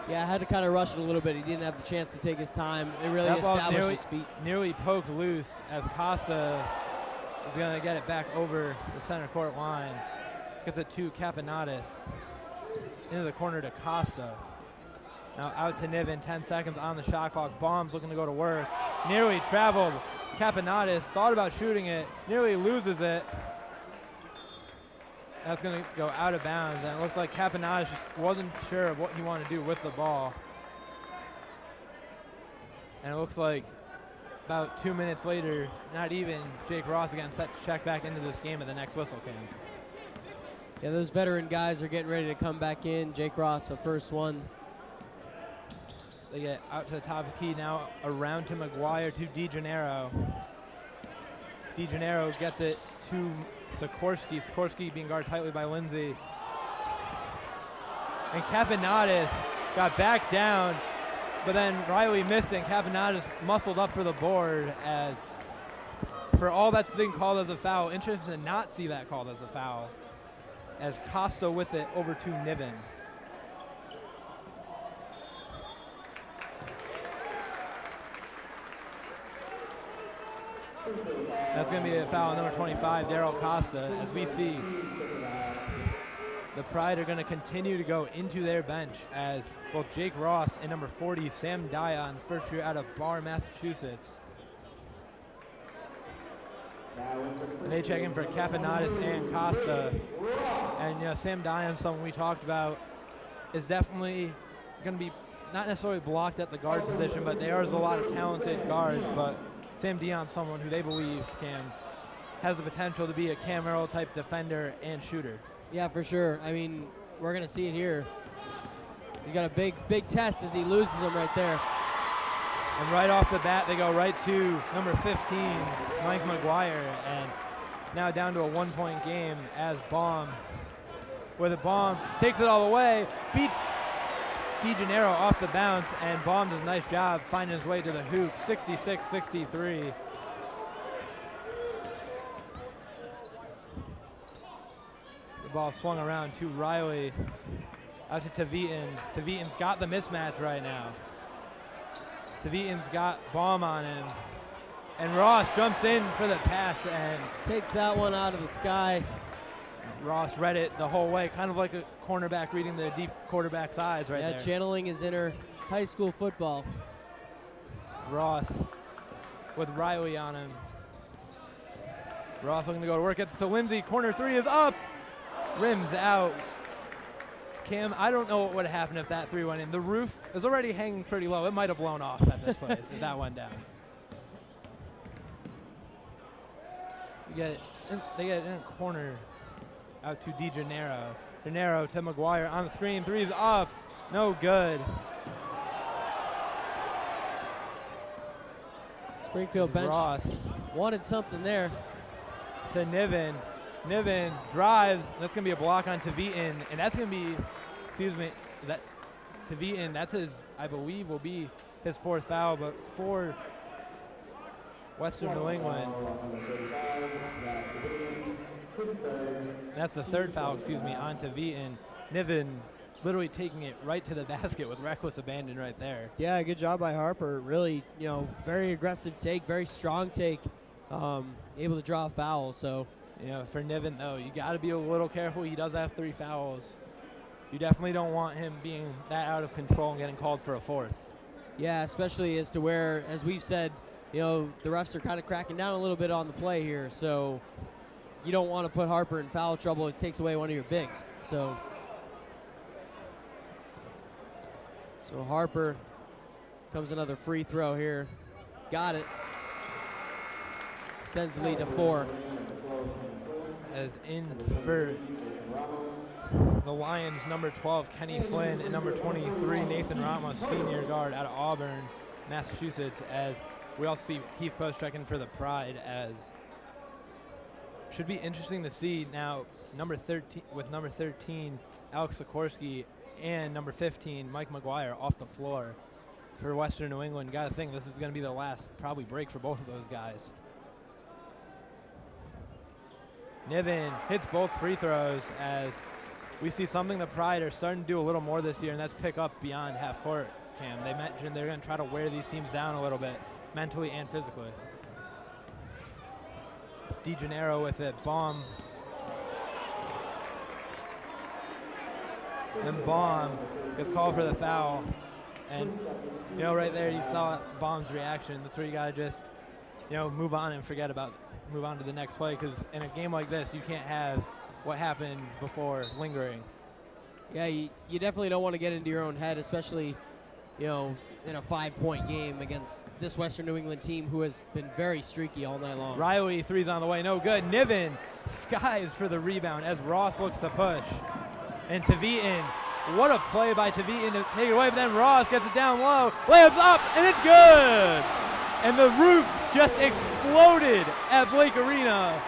yeah, I had to kind of rush it a little bit. He didn't have the chance to take his time and really establish his feet. Nearly poked loose as Costa is going to get it back over the center court line. Gets it to Capinatis. Into the corner to Costa. Now out to Niven, 10 seconds on the shot clock. Baum's looking to go to work. Nearly traveled. Capinatis thought about shooting it. Nearly loses it. That's going to go out of bounds. And it looked like Capinatis just wasn't sure of what he wanted to do with the ball. And it looks like about 2 minutes later, not even, Jake Ross again set to check back into this game at the next whistle, Cam. Yeah, those veteran guys are getting ready to come back in. Jake Ross, the first one. They get out to the top of the key now, around to McGuire, to DeGennaro. DeGennaro gets it to Sikorsky. Sikorsky being guarded tightly by Lindsay. And Capinatis got back down, but then Riley missed it, and Capinatis muscled up for the board. As for all that's been called as a foul, interesting to not see that called as a foul, as Costa with it over to Niven. That's going to be a foul on number 25, Daryl Costa, as we see the Pride are going to continue to go into their bench as both Jake Ross and number 40, Sam Dion, first year out of Barr, Massachusetts. And they check in for Capinatis and Costa. And, you know, Sam Dion, someone we talked about, is definitely going to be not necessarily blocked at the guard position, but there is a lot of talented guards. But Sam Dion, someone who they believe has the potential to be a Cam Errol type defender and shooter. Yeah, for sure. I mean, we're going to see it here. You got a big test as he loses him right there. And right off the bat, they go right to number 15, Mike McGuire, and now down to a 1-point game as Baum, with a Baum, takes it all the way, beats DeGennaro off the bounce, and Baum does a nice job finding his way to the hoop, 66-63. The ball swung around to Riley, out to Tavitan. Tavitan's got the mismatch right now. Tavitan's got Baum on him. And Ross jumps in for the pass and takes that one out of the sky. Ross read it the whole way, kind of like a cornerback reading the deep quarterback's eyes right there. Yeah, channeling his inner high school football. Ross with Riley on him. Ross looking to go to work, gets to Lindsay, corner three is up, rims out. Cam, I don't know what would have happened if that three went in. The roof is already hanging pretty low. It might have blown off at this place if that went down. They get it in a corner out to DeGennaro. DeGennaro to McGuire on the screen. Three's up. No good. Springfield bench Ross wanted something there. To Niven. Niven drives. That's going to be a block on Tavitan. And that's going to be, Tavitan, that's his, I believe, will be his fourth foul. But for Western New England. That's the third foul, on Tavitan. Niven literally taking it right to the basket with reckless abandon right there. Yeah, good job by Harper. Really, very aggressive take, very strong take, able to draw a foul. So, for Niven, though, you got to be a little careful. He does have 3 fouls. You definitely don't want him being that out of control and getting called for a 4th. Yeah, especially as to where, as we've said, the refs are kind of cracking down a little bit on the play here. So you don't want to put Harper in foul trouble. It takes away one of your bigs. So Harper comes another free throw here. Got it. Sends the lead to 4. As in for the Lions, number 12, Kenny Flynn, and number 23, Nathan Ramos, senior guard out of Auburn, Massachusetts, as we also see Heath Post checking for the Pride, as should be interesting to see now number 13, Alex Sikorsky, and number 15, Mike McGuire off the floor for Western New England. Got to think this is going to be the last probably break for both of those guys. Niven hits both free throws as we see something the Pride are starting to do a little more this year, and that's pick up beyond half court, Cam. They mentioned they're going to try to wear these teams down a little bit, mentally and physically. It's DeGennaro with it. Baum. And Baum gets called for the foul. And, right there you saw Baum's reaction. That's where you got to just, move on and move on to the next play, because in a game like this, you can't have what happened before lingering. Yeah, you definitely don't want to get into your own head, especially, in a 5-point game against this Western New England team who has been very streaky all night long. Riley, 3's on the way, no good. Niven skies for the rebound as Ross looks to push. And Tavitan, what a play by Tavitan to take it away, but then Ross gets it down low, layups up, and it's good! And the roof just exploded at Blake Arena.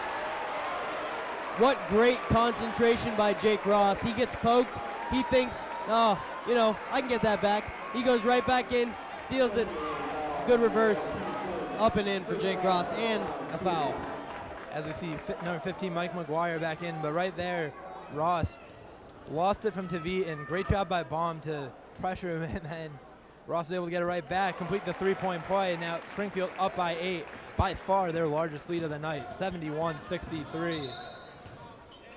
What great concentration by Jake Ross. He gets poked. He thinks, I can get that back. He goes right back in, steals it. Good reverse. Up and in for Jake Ross, and a foul. As we see number 15, Mike McGuire back in, but right there, Ross lost it from Tavitan. Great job by Baum to pressure him, and then Ross was able to get it right back, complete the 3-point play. Now Springfield up by 8, by far their largest lead of the night, 71-63.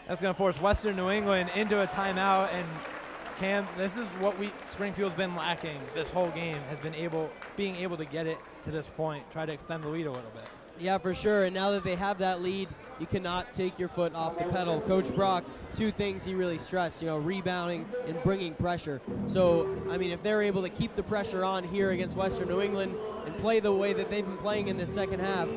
That's going to force Western New England into a timeout, and Cam, this is what Springfield's been lacking this whole game, has been being able to get it to this point, try to extend the lead a little bit. Yeah, for sure, and now that they have that lead, you cannot take your foot off the pedal. Coach Brock, 2 things he really stressed, rebounding and bringing pressure. So, if they're able to keep the pressure on here against Western New England and play the way that they've been playing in this second half,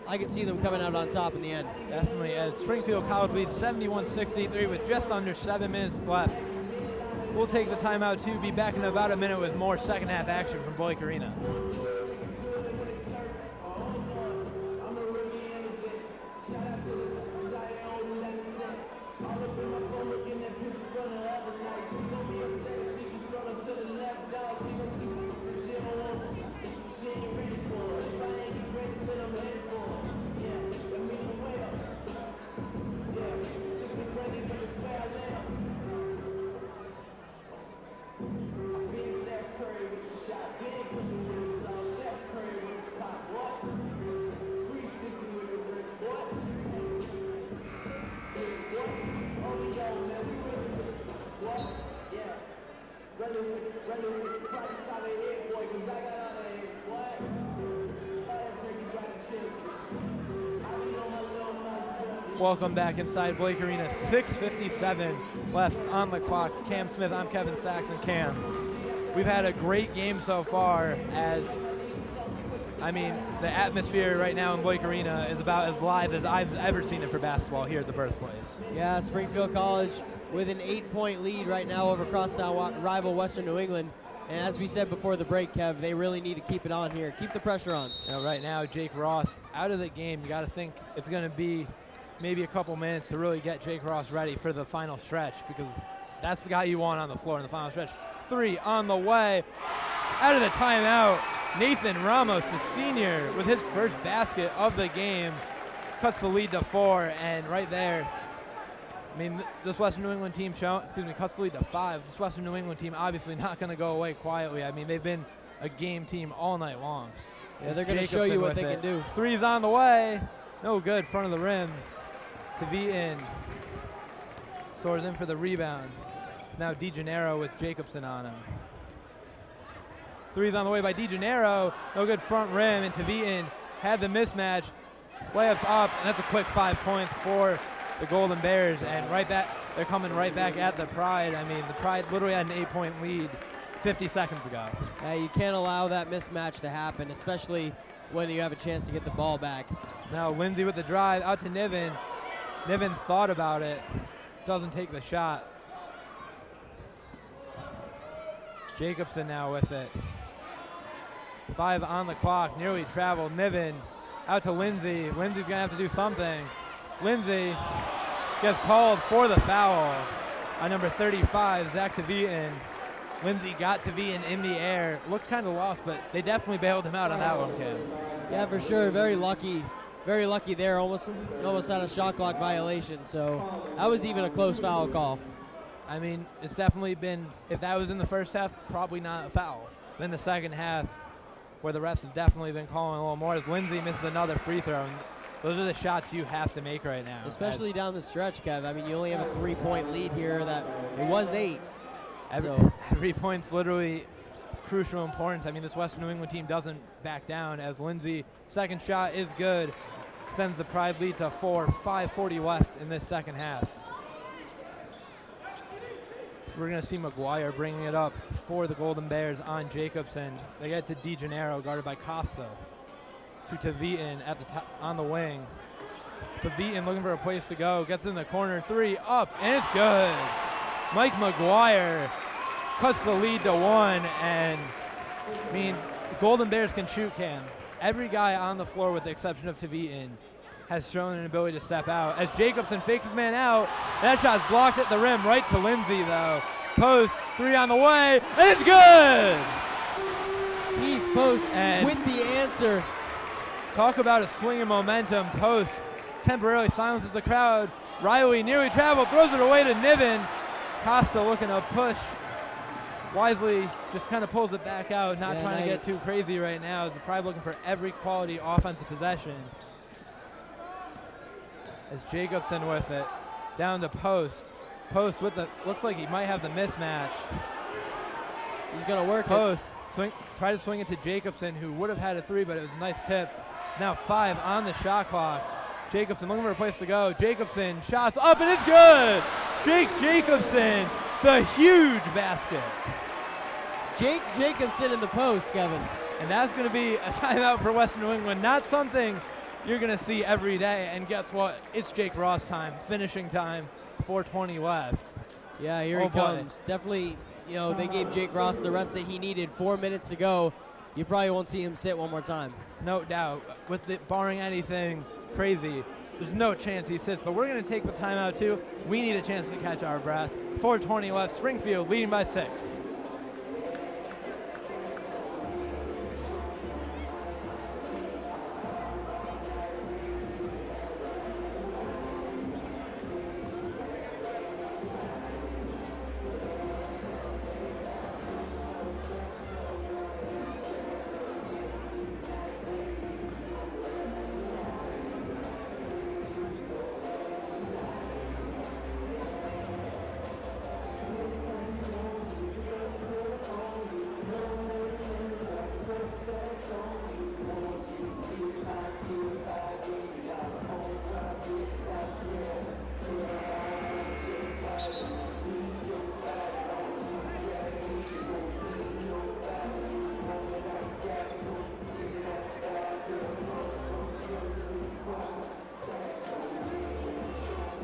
I can see them coming out on top in the end. Definitely, as Springfield College leads 71-63 with just under 7 minutes left. We'll take the timeout to be back in about a minute with more second half action from Blake Arena. Welcome back inside Blake Arena. 6:57 left on the clock. Cam Smith, I'm Kevin Saxe, and Cam. We've had a great game so far, as the atmosphere right now in Blake Arena is about as live as I've ever seen it for basketball here at the birthplace. Yeah, Springfield College with an 8-point lead right now over crosstown rival Western New England. And as we said before the break, Kev, they really need to keep it on here. Keep the pressure on. Right now, Jake Ross out of the game. You got to think it's going to be maybe a couple minutes to really get Jake Ross ready for the final stretch, because that's the guy you want on the floor in the final stretch. 3 on the way. Out of the timeout, Nathan Ramos, the senior, with his first basket of the game, cuts the lead to 4, and right there, I mean, this Western New England team cuts the lead to 5. This Western New England team obviously not going to go away quietly. I mean, they've been a game team all night long. Yeah, they're going to show you what they can do. Three's on the way. No good, front of the rim. Tavian soars in for the rebound. It's now DeGennaro with Jacobson on him. Three's on the way by DeGennaro. No good, front rim, and Tavian had the mismatch. Layups up, and that's a quick 5 points for the Golden Bears, and they're coming right back at the Pride. I mean, the Pride literally had an 8-point lead 50 seconds ago. You can't allow that mismatch to happen, especially when you have a chance to get the ball back. Now Lindsay with the drive out to Niven. Niven thought about it, doesn't take the shot. Jacobson now with it. 5 on the clock, nearly traveled. Niven out to Lindsay. Lindsay's gonna have to do something. Lindsay gets called for the foul on number 35, Zach Tavian. Lindsay got Tavian in the air. Looked kind of lost, but they definitely bailed him out on that one, Ken. Yeah, for sure. Very lucky there. Almost had a shot clock violation. So that was even a close foul call. I mean, it's definitely been, if that was in the first half, probably not a foul. Then the second half, where the refs have definitely been calling a little more, as Lindsay misses another free throw. Those are the shots you have to make right now. Especially down the stretch, Kev. I mean, you only have a 3-point lead here. That it was 8. Every point's literally crucial importance. I mean, this Western New England team doesn't back down, as Lindsay, second shot is good, extends the Pride lead to 4, 5:40 left in this second half. So we're going to see McGuire bringing it up for the Golden Bears on Jacobson. They get to DeGennaro, guarded by Costa. To Tavian at the top, on the wing. Tavian looking for a place to go. Gets in the corner. 3 up, and it's good. Mike McGuire cuts the lead to 1, and I mean, the Golden Bears can shoot, Cam. Every guy on the floor, with the exception of Tavian, has shown an ability to step out. As Jacobson fakes his man out, that shot's blocked at the rim, right to Lindsay though. Post, 3 on the way, and it's good! Heath Post with the answer. Talk about a swing of momentum. Post temporarily silences the crowd. Riley nearly traveled, throws it away to Niven. Costa looking to push. Wisely just kind of pulls it back out, not trying to get too crazy right now, as the Pride looking for every quality offensive possession. As Jacobson with it, down to Post. Post with the, looks like he might have the mismatch. He's gonna work Post, try to swing it to Jacobson, who would have had a 3, but it was a nice tip. It's now 5 on the shot clock. Jacobson looking for a place to go. Jacobson, shots up, and it's good! Jake Jacobson, the huge basket. Jake Jacobson in the post, Kevin. And that's going to be a timeout for Western New England. Not something you're going to see every day. And guess what? It's Jake Ross time, finishing time, 4:20 left. Yeah, here he comes. Definitely, you know, they gave Jake Ross the rest that he needed. 4 minutes to go. You probably won't see him sit one more time. No doubt. Barring anything crazy, there's no chance he sits. But we're going to take the timeout, too. We need a chance to catch our breath. 4:20 left. Springfield leading by 6.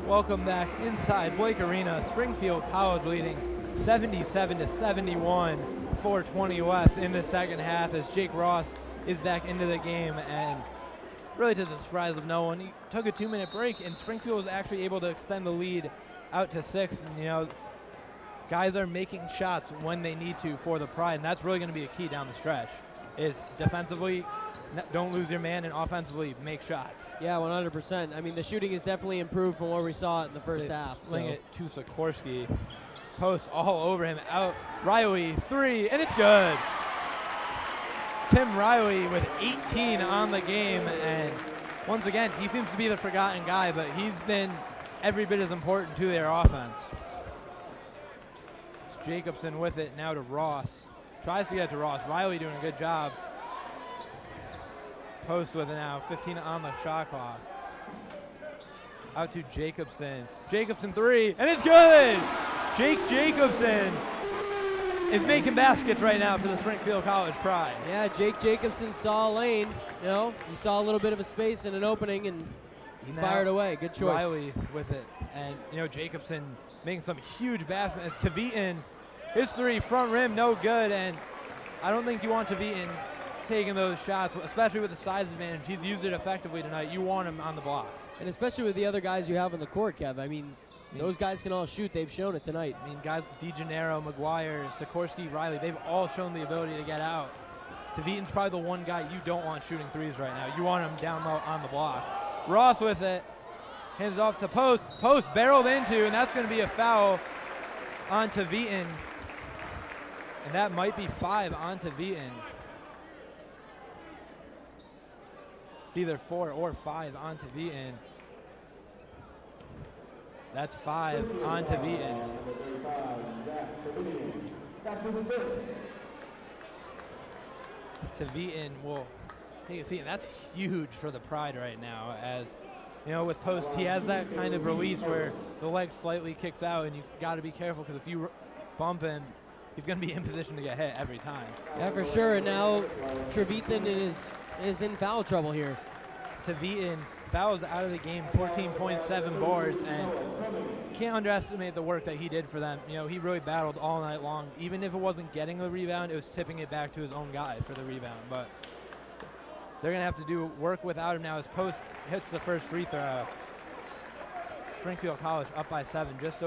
Welcome back inside Blake Arena. Springfield College leading 77-71. 4:20 left in the second half as Jake Ross is back into the game, and really to the surprise of no one, he took a 2-minute break, and Springfield was actually able to extend the lead out to 6. And, you know, guys are making shots when they need to for the Pride, and that's really going to be a key down the stretch. is defensively, don't lose your man, and offensively, make shots. Yeah, 100%. I mean, the shooting has definitely improved from what we saw in the first half. Sling it to Sikorsky. Post all over him. Out. Riley, 3, and it's good. Tim Riley with 18 on the game, and once again, he seems to be the forgotten guy, but he's been every bit as important to their offense. It's Jacobson with it now to Ross. Tries to get it to Ross. Riley doing a good job. Post with it now, 15 on the shot clock. Out to Jacobson. Jacobson 3, and it's good! Jake Jacobson is making baskets right now for the Springfield College Pride. Yeah, Jake Jacobson saw a lane. You know, he saw a little bit of a space and an opening, and he fired away. Good choice. Riley with it, and Jacobson making some huge baskets. Tavitan, his 3 front rim, no good, and I don't think you want Tavitan taking those shots, especially with the size advantage. He's used it effectively tonight. You want him on the block. And especially with the other guys you have on the court, Kev. I mean, those guys can all shoot. They've shown it tonight. I mean, guys, DeGennaro, McGuire, Sikorsky, Riley, they've all shown the ability to get out. Tavitan's probably the one guy you don't want shooting threes right now. You want him down low on the block. Ross with it. Hands off to Post. Post barreled into, and that's going to be a foul on Tavitan. And that might be 5 on Tavitan. It's either 4 or 5 on Tavitan. That's 5 on Tavitan. That's his 5th. Tavitan will take a seat, and that's huge for the Pride right now. As with Post, he has that kind of release where the leg slightly kicks out, and you got to be careful because if you bump him, he's going to be in position to get hit every time. Yeah, for sure. And now Trevitan is in foul trouble here. Tavitan fouls out of the game, 14.7 boards, and can't underestimate the work that he did for them. He really battled all night long. Even if it wasn't getting the rebound, it was tipping it back to his own guy for the rebound. But they're going to have to do work without him now as Post hits the first free throw. Springfield College up by 7, just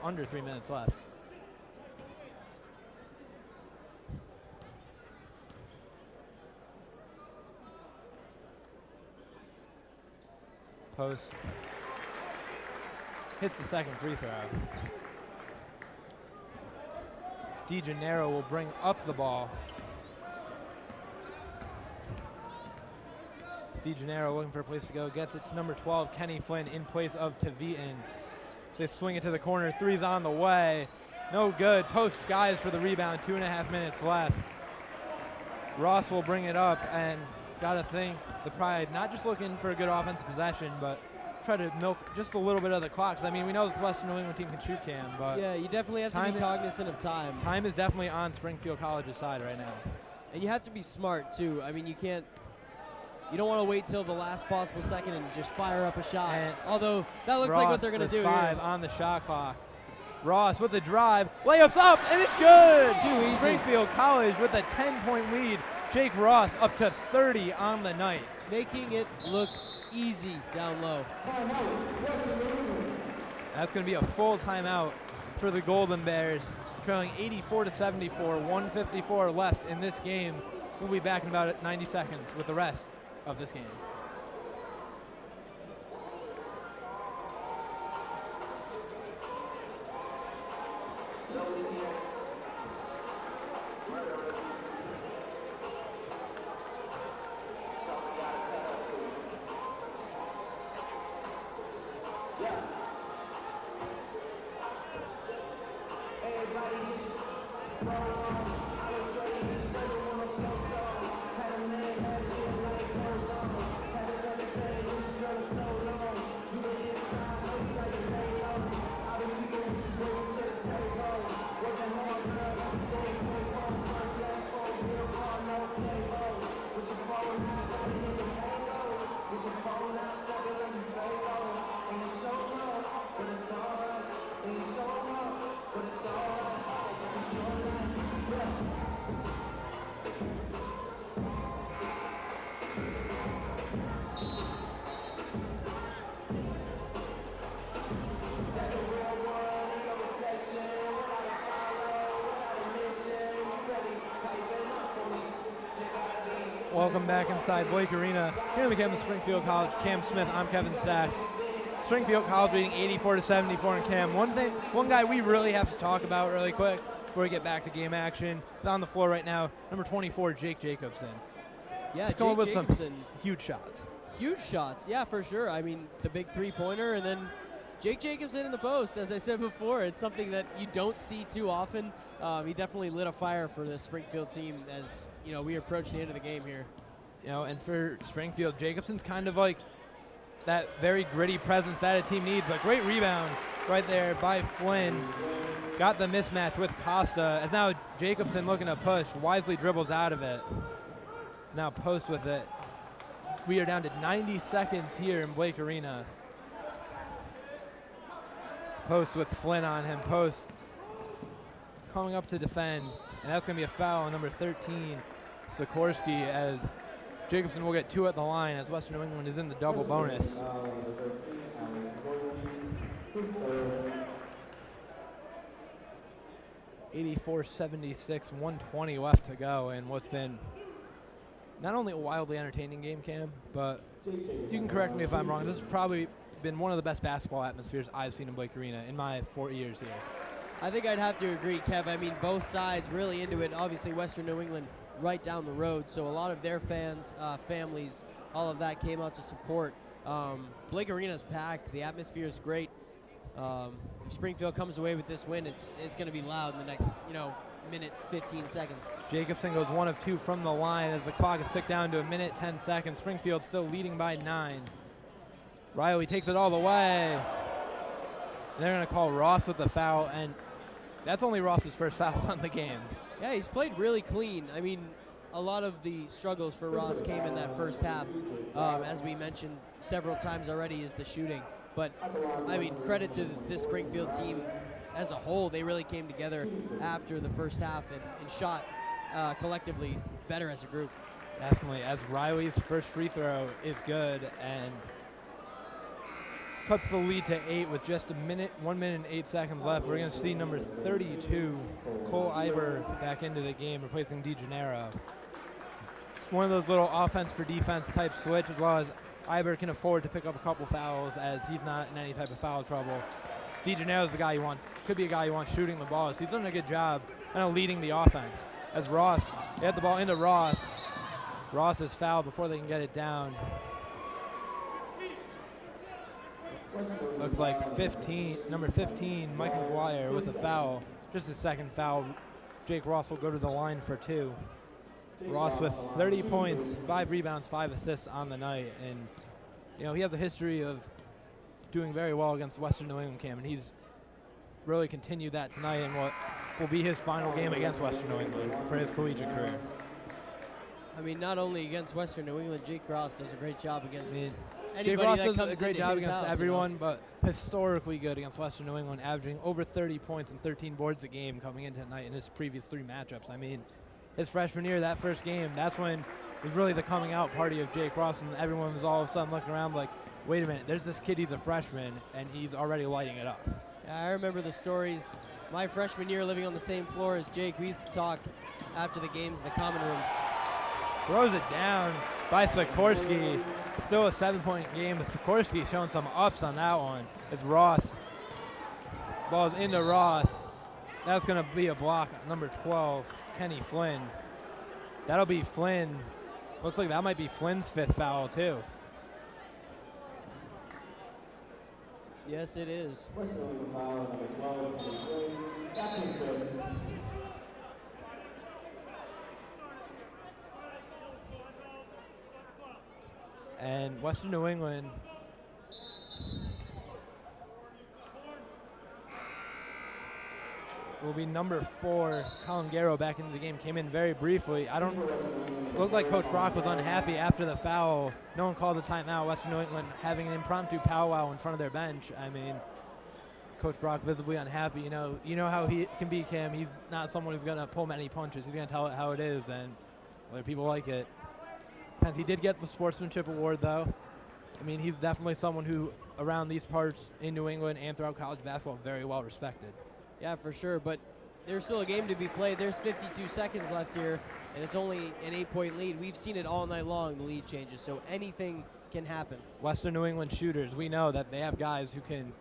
under 3 minutes left. Post hits the second free throw. DeGennaro will bring up the ball. DeGennaro looking for a place to go. Gets it to number 12, Kenny Flynn, in place of Tavitan. They swing it to the corner. 3's on the way. No good. Post skies for the rebound. 2.5 minutes left. Ross will bring it up, and got to think the Pride not just looking for a good offensive possession, but try to milk just a little bit of the clock. I mean, we know this Western New England team can shoot Cam, but yeah, you definitely have to be cognizant of time. Time is definitely on Springfield College's side right now. And you have to be smart, too. I mean, you don't want to wait till the last possible second and just fire up a shot. And although that looks like what they're going to do 5 on the shot clock. Ross with the drive, layups up, and it's good! Too easy. Springfield College with a 10-point lead. Jake Ross up to 30 on the night. Making it look easy down low. That's going to be a full timeout for the Golden Bears, trailing 84-74, 154 left in this game. We'll be back in about 90 seconds with the rest of this game. Welcome back inside Blake Arena. Here on the campus of Springfield College, Cam Smith, I'm Kevin Saxe. Springfield College leading 84-74 in Cam. One guy we really have to talk about really quick before we get back to game action. He's on the floor right now, number 24, Jake Jacobson. Yeah, He's coming Jake with Jacobson. some huge shots. Huge shots, yeah, for sure. I mean, the big three-pointer, and then Jake Jacobson in the post, as I said before. It's something that you don't see too often. He definitely lit a fire for the Springfield team as, we approach the end of the game here. And for Springfield, Jacobson's kind of like that very gritty presence that a team needs, but great rebound right there by Flynn. Got the mismatch with Costa, as now Jacobson looking to push, wisely dribbles out of it. Now post with it. We are down to 90 seconds here in Blake Arena. Post with Flynn on him, post coming up to defend, and that's going to be a foul on number 13, Sikorsky, as Jacobson will get 2 at the line as Western New England is in the double bonus. 84-76, 120 left to go, and what's been not only a wildly entertaining game, Cam, but you can correct me if I'm wrong. This has probably been one of the best basketball atmospheres I've seen in Blake Arena in my 4 years here. I think I'd have to agree, Kev. I mean, both sides really into it. Obviously, Western New England right down the road, so a lot of their fans, families, all of that came out to support. Blake Arena's packed. The atmosphere is great. If Springfield comes away with this win, it's going to be loud in the next, minute, 15 seconds. Jacobson goes 1 of 2 from the line as the clock is ticked down to a minute, 10 seconds. Springfield still leading by 9. Riley takes it all the way. They're going to call Ross with the foul, and that's only Ross's first foul on the game. Yeah, he's played really clean. I mean, a lot of the struggles for Ross came in that first half. As we mentioned several times already, is the shooting. But, I mean, credit to this Springfield team as a whole. They really came together after the first half and shot collectively better as a group. Definitely, as Riley's first free throw is good and cuts the lead to 8 with just 1 minute and 8 seconds left. We're going to see number 32, Cole Iber, back into the game, replacing DeGennaro. It's one of those little offense for defense type switch, as well as Iber can afford to pick up a couple fouls as he's not in any type of foul trouble. DeGennaro's the guy you want, could be a guy you want shooting the ball. So he's doing a good job kind of leading the offense. As Ross, they had the ball into Ross. Ross is fouled before they can get it down. Looks like number 15, Mike McGuire with a foul. Just his second foul. Jake Ross will go to the line for 2. Ross with 30 points, 5 rebounds, 5 assists on the night. And, he has a history of doing very well against Western New England, Cam, and he's really continued that tonight in what will be his final game against Western New England for his collegiate career. I mean, not only against Western New England, Jake Ross does a great job against Jake anybody Ross that does comes a great into job his against house, everyone, but historically good against Western New England, averaging over 30 points and 13 boards a game coming into tonight in his previous 3 matchups. I mean, his freshman year, that first game, that's when it was really the coming out party of Jake Ross, and everyone was all of a sudden looking around like, wait a minute, there's this kid, he's a freshman, and he's already lighting it up. Yeah, I remember the stories. My freshman year living on the same floor as Jake, we used to talk after the games in the common room. Throws it down by Sikorsky. Still a 7-point game, but Sikorsky showing some ups on that one. It's Ross. Ball's into Ross. That's going to be a block, number 12, Kenny Flynn. That'll be Flynn. Looks like that might be Flynn's 5th foul, too. Yes, it is. That's his good. And Western New England will be number 4, Colin Garrow, back into the game. Came in very briefly. Looked like Coach Brock was unhappy after the foul. No one called the timeout. Western New England having an impromptu powwow in front of their bench. I mean, Coach Brock visibly unhappy. You know how he can be, Cam. He's not someone who's going to pull many punches. He's going to tell it how it is, and whether people like it. Depends. He did get the sportsmanship award, though. I mean, he's definitely someone who, around these parts in New England and throughout college basketball, very well respected. Yeah, for sure. But there's still a game to be played. There's 52 seconds left here, and it's only an 8-point lead. We've seen it all night long, the lead changes, so anything can happen. Western New England shooters, we know that they have guys who can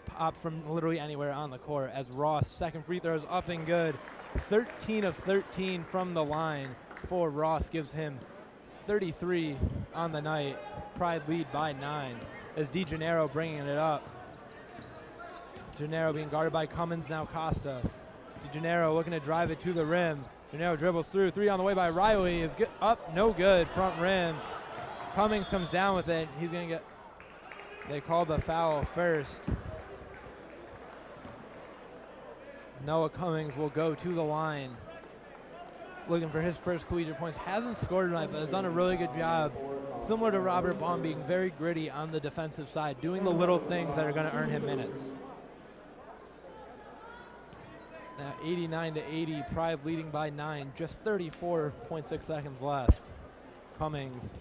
pop from literally anywhere on the court. As Ross, second free throw is up and good. 13 of 13 from the line for Ross gives him 33 on the night. Pride lead by 9 as DeGennaro bringing it up. DeGennaro being guarded by Cummins, now Costa. DeGennaro looking to drive it to the rim. DeGennaro dribbles through, 3 on the way by Riley, is good, up, no good, front rim. Cummings comes down with it. He's gonna get, they called the foul first. Noah Cummings will go to the line, looking for his first collegiate points. Hasn't scored tonight, but has done a really good job. Similar to Robert Baum, being very gritty on the defensive side, doing the little things that are gonna earn him minutes. Now 89-80, Pride leading by 9, just 34.6 seconds left. Cummings,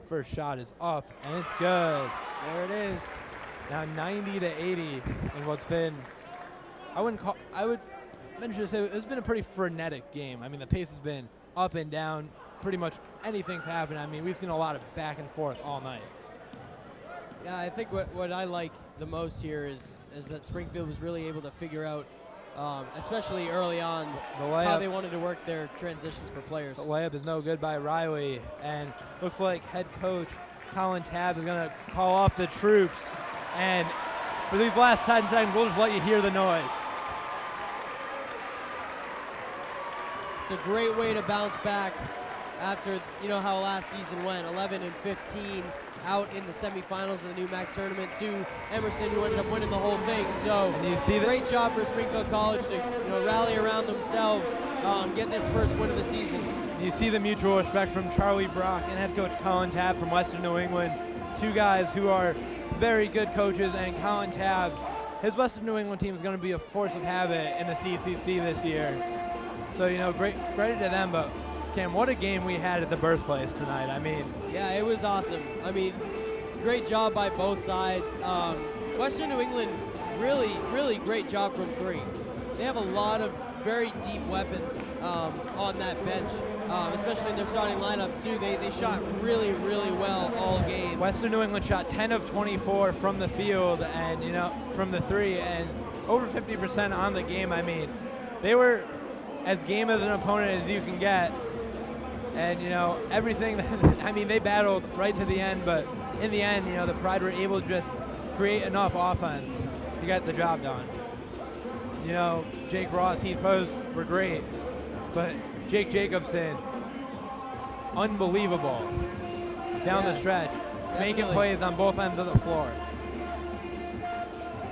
first shot is up, and it's good. There it is. Now 90-80 in what's been, I would venture to say it's been a pretty frenetic game. I mean, the pace has been up and down. Pretty much anything's happened. I mean, we've seen a lot of back and forth all night. Yeah, I think what I like the most here is that Springfield was really able to figure out, especially early on, how they wanted to work their transitions for players. The layup is no good by Riley, and looks like head coach Colin Tabb is going to call off the troops. And for these last 10 seconds, we'll just let you hear the noise. It's a great way to bounce back after, you know, how last season went, 11-15 out in the semifinals of the New Mac tournament to Emerson, who ended up winning the whole thing. So and you see great job for Springfield College to rally around themselves, get this first win of the season. You see the mutual respect from Charlie Brock and head coach Colin Tabb from Western New England, two guys who are very good coaches, and Colin Tabb, his Western New England team is going to be a force of habit in the CCC this year. So, you know, great credit to them, but Cam, what a game we had at the birthplace tonight. I mean, yeah, it was awesome. I mean, great job by both sides. Western New England, really great job from 3. They have a lot of very deep weapons on that bench, especially in their starting lineups too. They shot really well all game. Western New England shot 10 of 24 from the field, and from the 3, and over 50% on the game. I mean, they were as game as an opponent as you can get, and everything. I mean, they battled right to the end, but in the end, the Pride were able to just create enough offense to get the job done. Jake Ross, Heath Post were great, but Jake Jacobson, unbelievable down the stretch, making plays on both ends of the floor.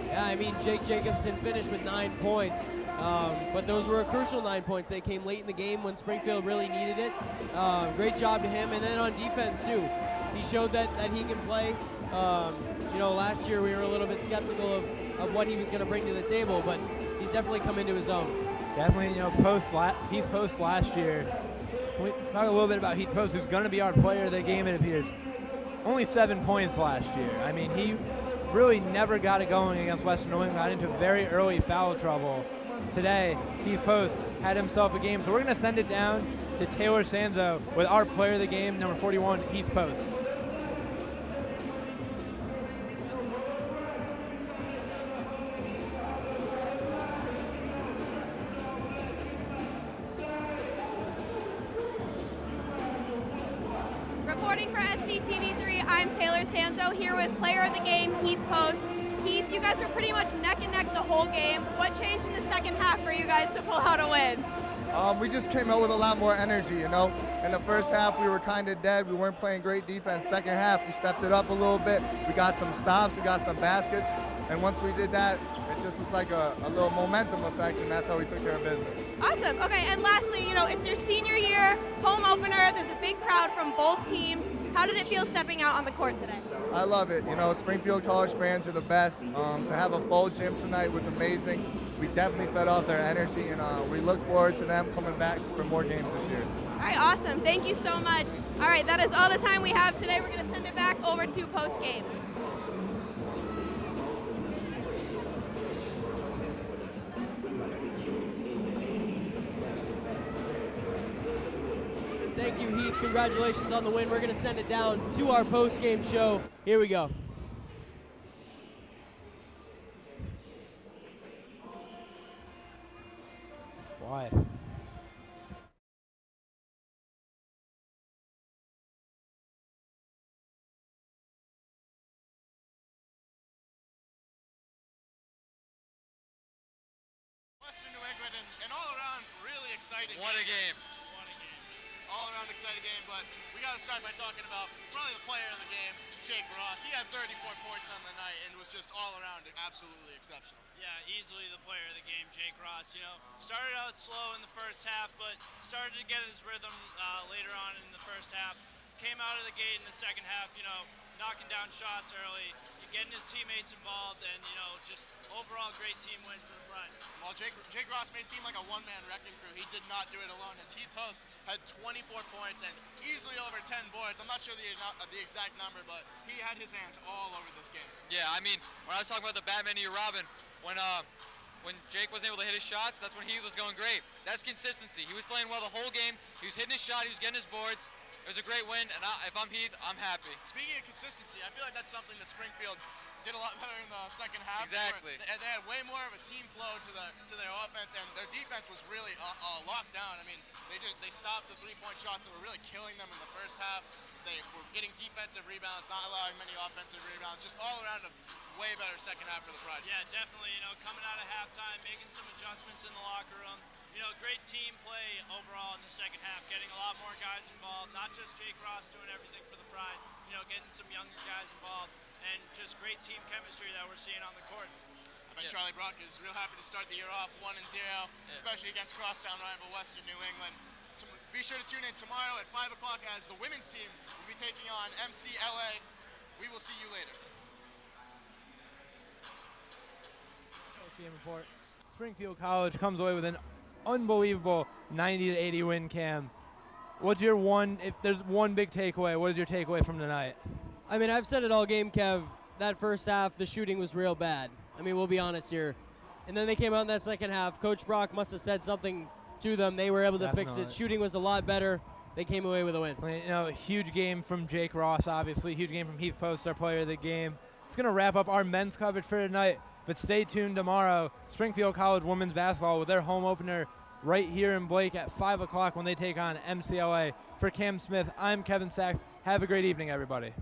Yeah, I mean, Jake Jacobson finished with 9 points, but those were a crucial 9 points. They came late in the game when Springfield really needed it. Great job to him, and then on defense too. He showed that he can play. Last year we were a little bit skeptical of what he was going to bring to the table, but he's definitely come into his own. Definitely, Heath Post last year. Can we talk a little bit about Heath Post, who's going to be our player of the game, it appears. Only 7 points last year. I mean, he really never got it going against Western New England, got into very early foul trouble. Today, Heath Post had himself a game, so we're going to send it down to Taylor Sanzo with our player of the game, number 41, Heath Post. Reporting for SCTV3, I'm Taylor Sanzo here with player of the game, Heath Post. Heath, you guys were pretty much neck and neck the whole game. What changed in the second half for you guys to pull out a win? We just came out with a lot more energy, In the first half, we were kind of dead. We weren't playing great defense. Second half, we stepped it up a little bit. We got some stops, we got some baskets. And once we did that, it just was like a little momentum effect, and that's how we took care of business. Awesome. Okay, and lastly, it's your senior year, home opener. There's a big crowd from both teams. How did it feel stepping out on the court today? I love it. Springfield College fans are the best. To have a full gym tonight was amazing. We definitely fed off their energy, and we look forward to them coming back for more games this year. All right, awesome. Thank you so much. All right, that is all the time we have today. We're going to send it back over to post-game. Thank you, Heath. Congratulations on the win. We're going to send it down to our post-game show. Here we go. Why? Western New England and all around really exciting. What a game. All around exciting game, but we got to start by talking about probably the player of the game, Jake Ross. He had 34 points on the night and was just all around absolutely exceptional. Yeah, easily the player of the game, Jake Ross. You know, started out slow in the first half, but started to get his rhythm later on in the first half. Came out of the gate in the second half, you know, knocking down shots early, getting his teammates involved, and, you know, just overall great team win for the Pride. While Jake Ross may seem like a one-man wrecking crew, he did not do it alone. As Heath Host had 24 points and easily over 10 boards. I'm not sure the exact number, but he had his hands all over this game. Yeah, I mean, when I was talking about the Batman to your Robin, when Jake wasn't able to hit his shots, that's when Heath was going great. That's consistency. He was playing well the whole game. He was hitting his shot. He was getting his boards. It was a great win, and if I'm Heath, I'm happy. Speaking of consistency, I feel like that's something that Springfield did a lot better in the second half. Exactly. They had way more of a team flow to their offense, and their defense was really locked down. I mean, they stopped the three-point shots that were really killing them in the first half. They were getting defensive rebounds, not allowing many offensive rebounds. Just all around a way better second half for the Pride. Yeah, definitely. You know, coming out of halftime, making some adjustments in the locker room. You know, great team play overall in the second half, getting a lot more guys involved, not just Jake Ross doing everything for the Pride, you know, getting some younger guys involved, and just great team chemistry that we're seeing on the court. I bet Charlie Brock is real happy to start the year off 1-0, especially against crosstown rival Western New England. So be sure to tune in tomorrow at 5 o'clock as the women's team will be taking on MCLA. We will see you later. Game report. Springfield College comes away with an unbelievable 90-80 win, Cam. What's your if there's one big takeaway, what is your takeaway from tonight? I mean, I've said it all game, Kev. That first half, the shooting was real bad. I mean, we'll be honest here. And then they came out in that second half. Coach Brock must have said something to them. They were able to fix it. Shooting was a lot better. They came away with a win. You know, huge game from Jake Ross, obviously. Huge game from Heath Post, our player of the game. It's going to wrap up our men's coverage for tonight. But stay tuned tomorrow. Springfield College women's basketball with their home opener right here in Blake at 5 o'clock when they take on MCLA. For Cam Smith, I'm Kevin Saxe. Have a great evening, everybody.